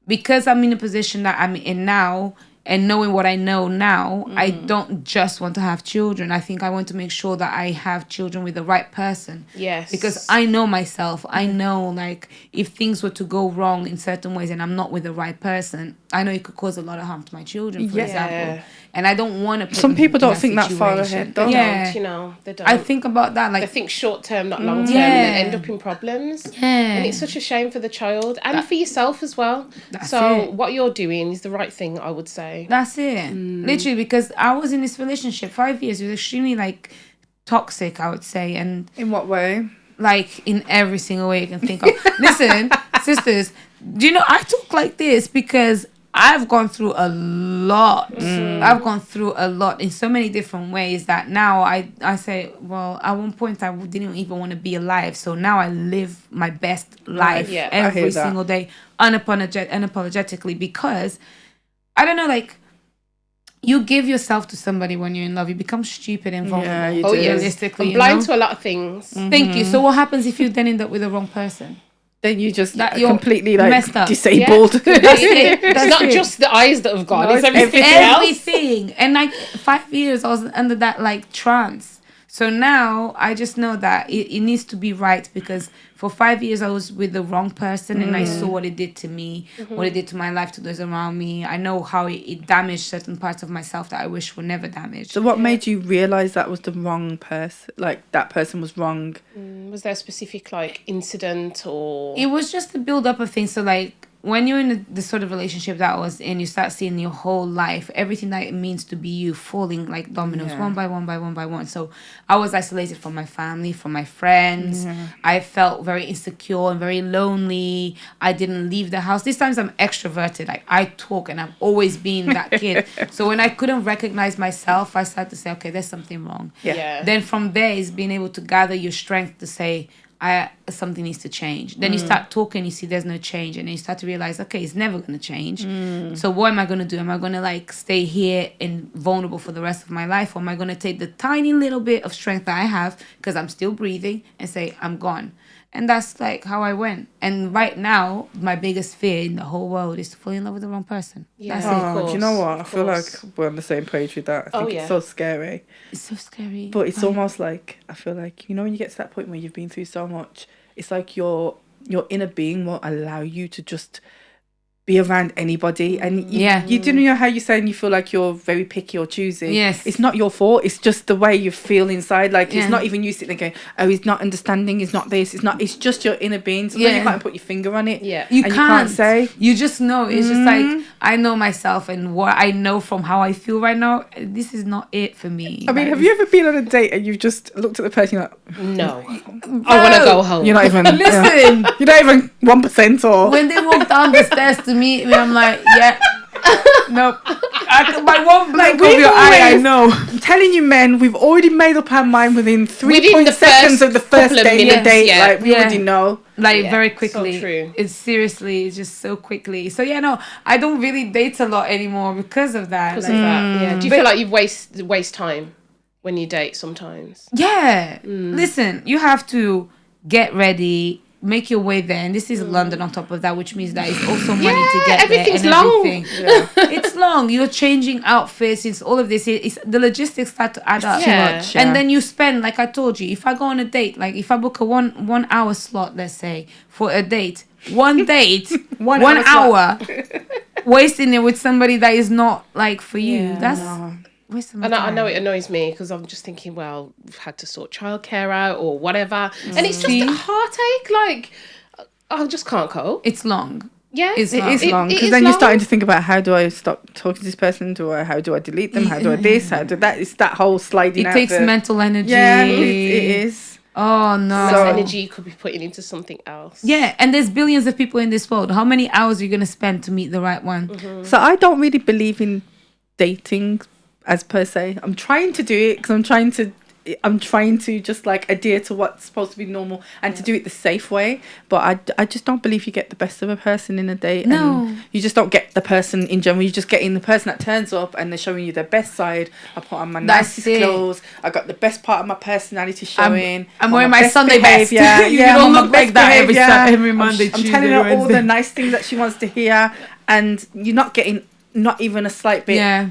because I'm in a position that I'm in now, and knowing what I know now, I don't just want to have children. I think I want to make sure that I have children with the right person. Yes. Because I know myself. I know, like, if things were to go wrong in certain ways and I'm not with the right person, I know it could cause a lot of harm to my children, for example. And I don't want to put Some people don't think situation. that far ahead, They don't don't, you know, they don't. I think about that, like... They think short term, not long term, and they end up in problems. Yeah. And it's such a shame for the child and for yourself as well. So what you're doing is the right thing, I would say. That's it. Literally, because I was in this relationship 5 years. It was extremely, like, toxic, I would say. And in what way? Like, in every single way you can think of. Listen, sisters, do you know, I talk like this because I've gone through a lot. I've gone through a lot in so many different ways that now I say, well, at one point I didn't even want to be alive. So now I live my best life every single day, unapologetically, because, I don't know, like, you give yourself to somebody when you're in love. You become stupid and vulnerable. Yeah, you do. Realistically, I'm blind to a lot of things. Thank you. So what happens if you then end up with the wrong person? Then you just You're completely, like, messed up. disabled. That's it. It's not just the eyes that have gone. No, it's it's everything else. Everything. And, like, 5 years I was under that, like, trance. So now I just know that it needs to be right, because for 5 years I was with the wrong person, and I saw what it did to me, what it did to my life, to those around me. I know how it damaged certain parts of myself that I wish were never damaged. So what made you realise that was the wrong person? Like, that person was wrong? Was there a specific, like, incident or... It was just the build-up of things. So, like, when you're in the sort of relationship that I was in, you start seeing your whole life, everything that it means to be you, falling like dominoes, one by one. So I was isolated from my family, from my friends. I felt very insecure and very lonely. I didn't leave the house. These times I'm extroverted. Like, I talk, and I've always been that kid. So when I couldn't recognize myself, I started to say, okay, there's something wrong. Then from there is being able to gather your strength to say, something needs to change. Then you start talking, you see there's no change, and then you start to realize, okay, it's never going to change. So what am I going to do? Am I going to, like, stay here and vulnerable for the rest of my life, or am I going to take the tiny little bit of strength that I have, because I'm still breathing, and say, I'm gone? And that's, like, how I went. And right now, my biggest fear in the whole world is to fall in love with the wrong person. That's it. Do you know what? I feel like we're on the same page with that. I think it's so scary. It's so scary. But it's almost like, I feel like, you know, when you get to that point where you've been through so much, it's like your inner being won't allow you to just be around anybody. And you do know how you're saying you feel like you're very picky or choosy. Yes. It's not your fault. It's just the way you feel inside. Like, it's not even you sitting there going, oh, he's not understanding, it's not this, it's just your inner being. So then you can't put your finger on it. You can't say. You just know. It's just like, I know myself, and what I know from how I feel right now, this is not it for me. I mean, have you ever been on a date and you've just looked at the person, you're like, no, I want to go home. You're not even, listen, you're not even 1% or... When they walk down the stairs to meet me, I'm like, nope. By one blink of your eye, I know. I'm telling you, men, we've already made up our mind within 3 seconds of the first day in a date. Like, we already know. Like, very quickly. So true. It's seriously, it's just so quickly. So, no, I don't really date a lot anymore because of that. Because of that, yeah. Do you feel like you waste time when you date sometimes? Yeah. Listen, you have to get ready, make your way there, and this is London on top of that, which means that it's also money to get everything's there. long. It's long. You're changing outfits. It's all of this. It's the logistics start to add up. too much, And then you spend, like I told you, if I go on a date, like if I book a 1 hour slot, let's say, for a date, one date, 1 hour, wasting it with somebody that is not like for you. That's wasting my time. I know it annoys me because I'm just thinking, well, we've had to sort childcare out or whatever, and it's just a heartache. Like, I just can't cope. It's long. Yeah, It is long, because then you're starting to think about, how do I stop talking to this person? How do I delete them? How do I this? How do that? It's that whole sliding. It takes mental energy. Yeah, it is. Oh no! So energy you could be putting into something else. Yeah, and there's billions of people in this world. How many hours are you gonna spend to meet the right one? So I don't really believe in dating as per se. I'm trying to do it because I'm trying to just like adhere to what's supposed to be normal and to do it the safe way. But I just don't believe you get the best of a person in a date. No. And you just don't get the person in general. You just get in the person that turns up and they're showing you their best side. I put on my nicest clothes. I got the best part of my personality showing. I'm wearing my Sunday best. Yeah, You don't look like that every Monday, I'm Tuesday, telling her all Wednesday. the nice things that she wants to hear, and you're not getting not even a slight bit. Yeah.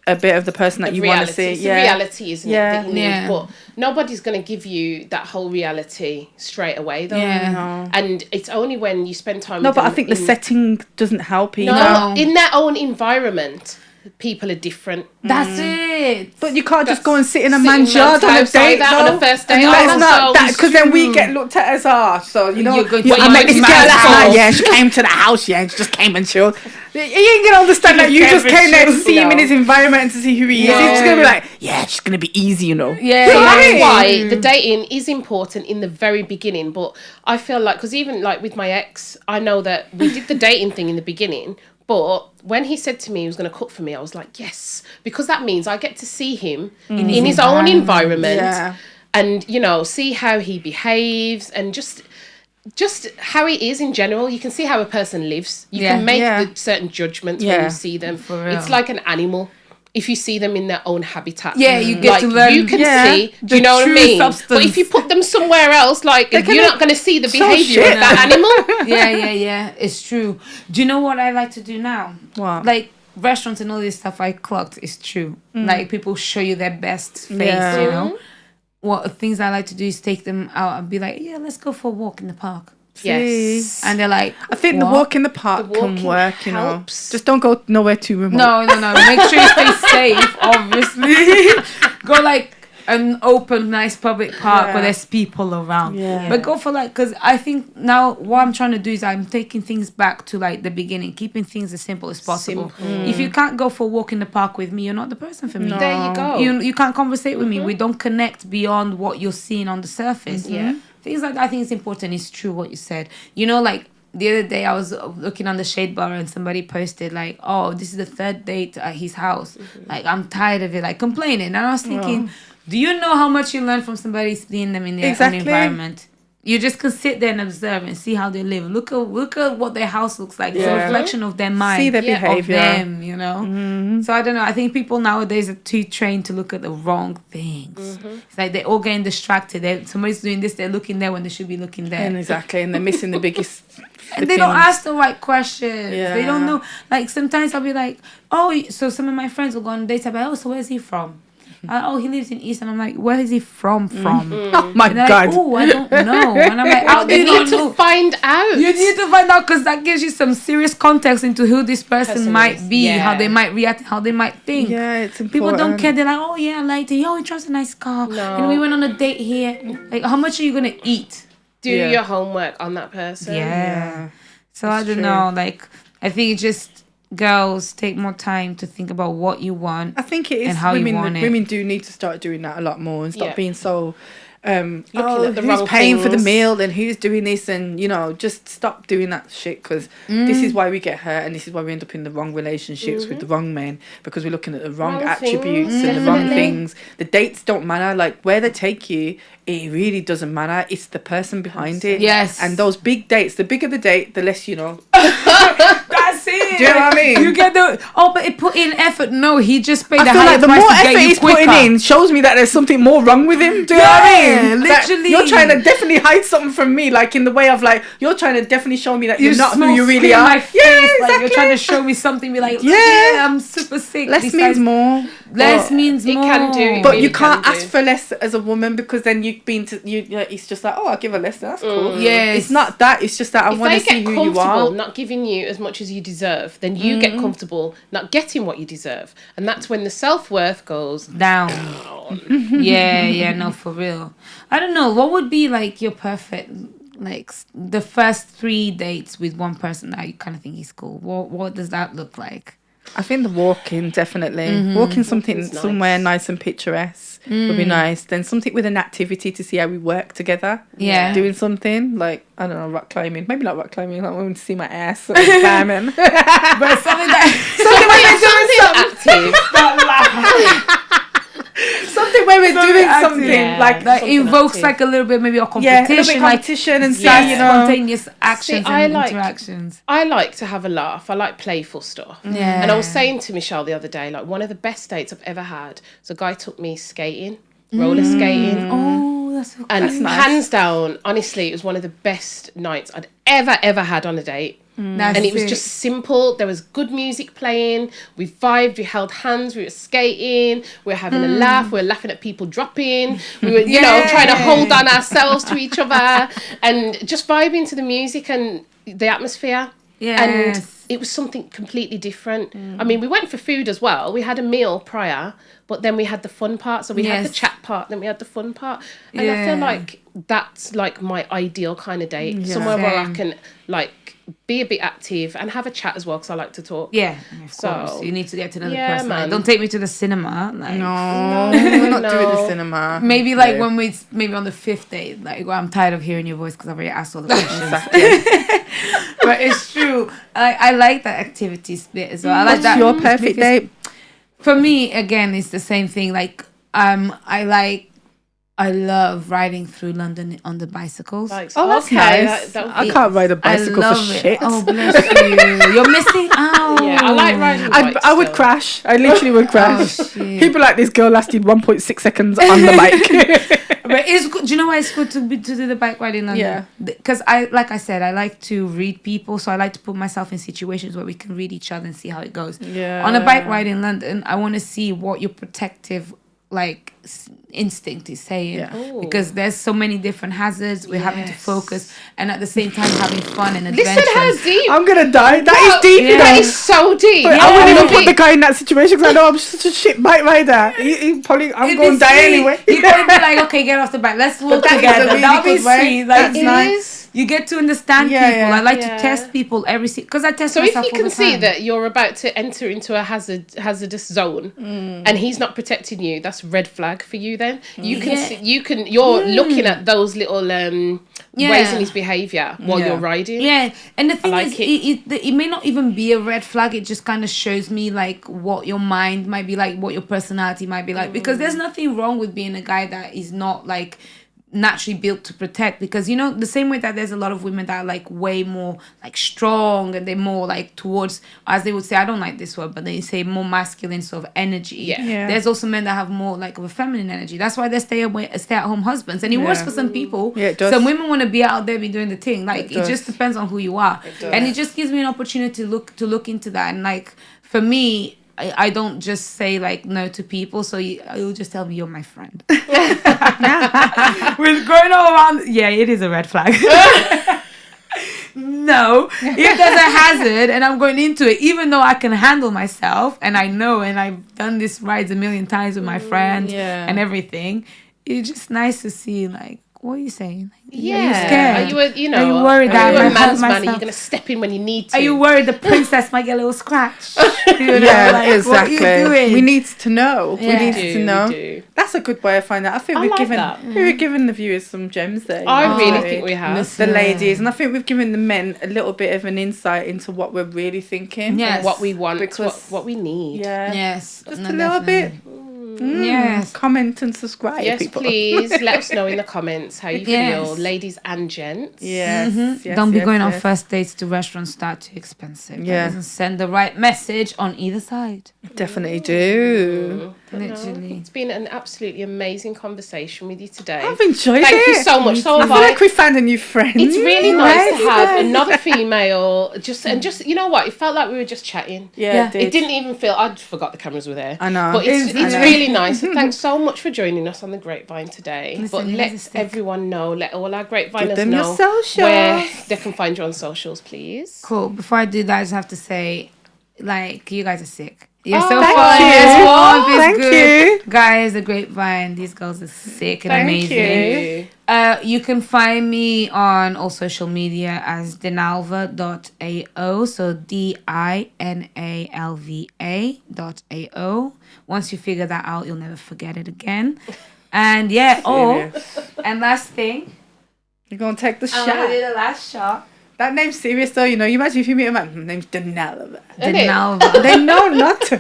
A bit of the person that you want to see. It's the reality, isn't it? That you need. Yeah. But nobody's going to give you that whole reality straight away, though. Yeah. No. And it's only when you spend time No, with but I them think the setting doesn't help either. No, in their own environment, people are different. That's it. But you can't just go and sit in a Sit in man's yard on a man's house like date, that on though. a first date. And that's Oh, not so that, because then we get looked at as so you know. You're going to I my met this girl man's last house. night. Yeah, she came to the house. Yeah, she just came and chilled. You ain't gonna understand that you just came there to see him in his environment and to see who he is. He's just gonna be like, yeah, she's gonna be easy, you know. Yeah. So yeah. that's why the dating is important in the very beginning. But I feel like, because even like with my ex, I know that we did the dating thing in the beginning. But when he said to me he was going to cook for me, I was like, yes, because that means I get to see him in his own environment and, you know, see how he behaves and just how he is in general. You can see how a person lives. You can make the certain judgments when you see them. It's like an animal. If you see them in their own habitat, You get to learn. You can see. Do you know what I mean? But if you put them somewhere else, like you're not going to see the behavior of that animal. Yeah. It's true. Do you know what I like to do now? What? Like restaurants and all this stuff I clocked is true. Like people show you their best face, you know? What things I like to do is take them out and be like, yeah, let's go for a walk in the park. Yes. And they're like, I think the walk in the park can work, you know. Just don't go nowhere too remote. No. Make sure you stay safe, obviously. Go like an open, nice public park where there's people around. Yeah. But go for like, because I think now what I'm trying to do is I'm taking things back to like the beginning, keeping things as simple as possible. If you can't go for a walk in the park with me, you're not the person for me. There you go. You can't conversate with me. We don't connect beyond what you're seeing on the surface. Yeah. Things like that, I think it's important. It's true what you said. You know, like the other day I was looking on the shade bar and somebody posted like, oh, this is the third date at his house. Like, I'm tired of it, like complaining. And I was thinking, do you know how much you learn from somebody seeing them in their own environment? You just can sit there and observe and see how they live. Look at what their house looks like. It's a reflection of their mind. See their behavior. Of them, you know? So I don't know. I think people nowadays are too trained to look at the wrong things. It's like they're all getting distracted. Somebody's doing this, they're looking there when they should be looking there. And exactly, and they're missing the biggest. And they don't ask the right questions. Yeah. They don't know. Like sometimes I'll be like, oh, so some of my friends will go on dates. I'll be like, oh, so where's he from? Oh, he lives in East, and I'm like, where is he from? Oh my And they're God! like, oh, I don't know. And I'm like, how do you need know? to find out. You need to find out because that gives you some serious context into who this person might be, how they might react, how they might think. Yeah, it's important. People don't care. They're like, oh yeah, I liked it. Oh, he drives a nice car. No. And we went on a date here. Like, how much are you gonna eat? Do your homework on that person. Yeah. So I don't know. Like, I think it just girls take more time to think about what you want. I think it is. And how you women, want it. Women do need to start doing that a lot more and stop being so. Looking at the who's wrong paying for the things. meal and who's doing this, and you know, just stop doing that shit, because this is why we get hurt and this is why we end up in the wrong relationships with the wrong men, because we're looking at the wrong attributes and the wrong things. The dates don't matter. Like where they take you, it really doesn't matter. It's the person behind it. Yes. And those big dates, the bigger the date, the less you know. That's it. Do you know what I mean? get but it put in effort. No, he just paid I the feel higher like the price more to get effort you he's quicker. putting in shows me that there's something more wrong with him. Do you know what I mean? Literally. Like, you're trying to definitely hide something from me, like in the way of like you're trying to definitely show me that you're not who you really are. My face, exactly. like you're trying to show me something. Be like, I'm super sick. Less means more. Less means more. It can do. But really you can't can ask do. for less as a woman because then you've been to you. Like, it's just like, oh, I'll give her less. That's cool. Yes. It's not that. It's just that I If want to they see get who you comfortable are. not giving you as much as you deserve, then you get comfortable not getting what you deserve, and that's when the self-worth goes down. yeah, no, for real. I don't know. What would be like your perfect, like the first 3 dates with one person that you kind of think is cool? What does that look like? I think the walking, definitely. Walking somewhere nice and picturesque would be nice. Then something with an activity to see how we work together. Yeah. Doing something like, I don't know, rock climbing. Maybe not rock climbing. I want to see my ass climbing. But something that active. Something where we're doing active. something like that invokes active. like a little bit maybe a competition, a little bit competition and see, you know. spontaneous actions and interactions. I like to have a laugh. I like playful stuff. Yeah. And I was saying to Michelle the other day, like one of the best dates I've ever had. So a guy took me skating, roller skating. Oh, that's so cool. And nice. hands down, honestly, it was one of the best nights I'd ever had on a date. That's And it was it. just simple. There was good music playing. We vibed. We held hands. We were skating. We were having a laugh. We were laughing at people dropping. We were, you know, trying to hold on ourselves to each other and just vibing to the music and the atmosphere. Yes. And it was something completely different. I mean, we went for food as well. We had a meal prior, but then we had the fun part. So we had the chat part, then we had the fun part. And I feel like that's like my ideal kind of date. Somewhere where I can like be a bit active and have a chat as well because I like to talk. Yeah, of So, course. You need to get to know the yeah, person. man. Like, don't take me to the cinema. Like, No, we're not doing the cinema. maybe like when we maybe on the 5th date, like I'm tired of hearing your voice because I've already asked all the questions. But it's true. I like that activities bit as well. I like What's that. your perfect date? For me, again, it's the same thing. Like I love riding through London on the bicycles. Oh, that's nice. I can't ride a bicycle for shit. Oh, bless you. You're missing out. Yeah, I like riding bikes. I would crash. I literally would crash. shit. People like this girl lasted 1.6 seconds on the bike. But it's good. Do you know why it's good to do the bike ride in London? Yeah. Because like I said, I like to read people, so I like to put myself in situations where we can read each other and see how it goes. Yeah. On a bike ride in London, I want to see what your protective instinct is saying, because there's so many different hazards. We're having to focus and at the same time having fun and adventures. Listen how deep. I'm gonna die. That is deep. Yeah. That is so deep. But I wouldn't even put the guy in that situation because I know I'm such a shit bike rider. He probably, I'm going to die anyway. You're going to be like, okay, get off the bike. Let's walk that is a together. really That'll be good way. sweet. Like, That's nice. You get to understand Yeah, people. yeah. I like to test people because I test So if myself you all can the see time. that you're about to enter into a hazardous zone and he's not protecting you, that's red flag for you. Then you can see, you're looking at those little ways in his behaviour while you're riding. Yeah, and the thing like is, it may not even be a red flag. It just kind of shows me like what your mind might be like, what your personality might be like. Because there's nothing wrong with being a guy that is not like naturally built to protect, because you know the same way that there's a lot of women that are like way more like strong and they're more like towards, as they would say, I don't like this word, but they say more masculine sort of energy. Yeah. There's also men that have more like of a feminine energy. That's why they stay at home husbands, and it works for some people. Yeah, it does. Some women want to be out there be doing the thing. Like it just depends on who you are, and it just gives me an opportunity to look into that. And like for me, I don't just say like no to people, so you'll just tell me you're my friend. With going all around, yeah, it is a red flag. No, if there's a hazard and I'm going into it, even though I can handle myself and I know, and I've done this rides a million times with my friends and everything, it's just nice to see like, what are you saying? Like, are you scared? Are you Are you worried that are you I a might hurt man's man? Are myself? you going to step in when you need to? Are you worried the princess might get a little scratch? You know, Yeah, like, exactly. What are you doing? We need to know. Yeah. We need to know. We do. That's a good way of finding out. I think I we've like given that. we've given the viewers some gems there. you I know, really today. think we have. The ladies, and I think we've given the men a little bit of an insight into what we're really thinking. Yes. What we want, Because- what we need. Yeah. Yes. Just no, a little definitely. bit. Yes. Comment and subscribe, Yes, people. please let us know in the comments how you feel, ladies and gents. Yes. Don't be going on first dates to restaurants that are too expensive. Yeah. That doesn't send the right message on either side. Definitely do. Literally. It's been an absolutely amazing conversation with you today. I've enjoyed it. Thank you so much. So I have feel like we found a new friend. It's really nice to have Right? another female. Just you know what? It felt like we were just chatting. Yeah, It didn't even feel. I forgot the cameras were there. I know. But it's I know. really nice. So thanks so much for joining us on the Grapevine today. Listen, But here's a let stick. everyone know. Let all our Grapeviners Give them your know socials. where they can find you on socials, please. Cool. Before I do that, I just have to say, like, you guys are sick. You're so thank fun. you. It's warm. It's Thank good. Guys, the Grapevine. These girls are sick and amazing. You can find me on all social media as Dinalva.ao. So Dinalva.ao. Once you figure that out, you'll never forget it again. And and last thing, You're going to take the I'm gonna shot. do the last shot. That name's serious though, you know. You imagine if you meet a man, my name's Dinalva. Dinalva. They know not to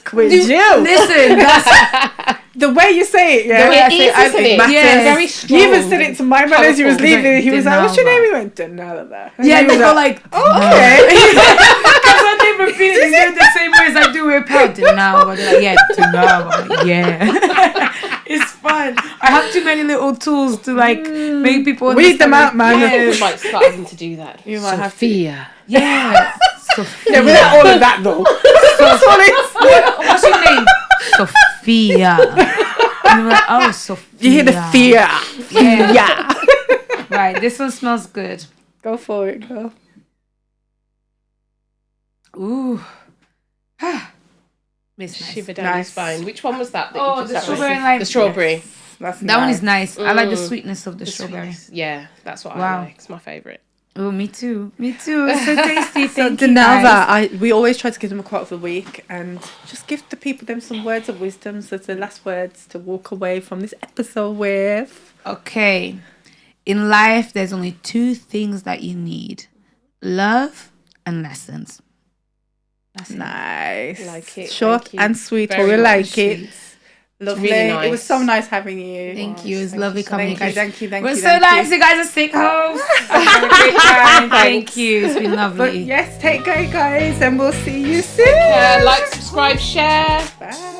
quit you. Listen, that's The way you say it, yeah. The way I It say is, isn't it? matters. Yes. Very strong. You even said it to my man as he was Powerful. leaving. He was like, "What's your Dinalva. name?" He went, "Dinalva." And yeah, he they was go like, "Oh, okay." because when they repeat it, they do it the same way as I do with Pop. Dinalva. They're like, yeah, Dinalva. Yeah. It's fun. I have too many little tools to like make people Weed them out, man. I think we Yes. might start having to do that. You might have to. Sophia. Yeah. Sophia. Yeah, without all of that though. That's all it's. What's your name? Sophia. And you're like, oh, Sophia. You hear the fear. Yeah. Yeah. Right. This one smells good. Go for it, girl. Ooh. It's nice. Shiver down your Nice. spine. Which one was that? Oh, you the just strawberry had? and lime. The strawberry. That's That one nice. is nice. I like the sweetness of the The strawberry. sweetness. Yeah, that's what Wow. I like. It's my favourite. Oh, me too. Me too. It's so tasty. So Thank you, Dinalva, guys. we always try to give them a quote of the week and just give the people them some words of wisdom. So it's the last words to walk away from this episode with. Okay. In life, there's only two things that you need: love and lessons. That's it. Nice. Like it, Short thank you. and sweet. Very but we much like it. sweet. Lovely. really It was nice. so nice having you. Thank you. It's lovely coming, Thank you, guys. thank you, thank We're you. so thank nice. you. You guys are sick hosts. I've had a great time. Thank you. It's been But lovely. yes, take care, guys, and we'll see you soon. Like, subscribe, share. Bye.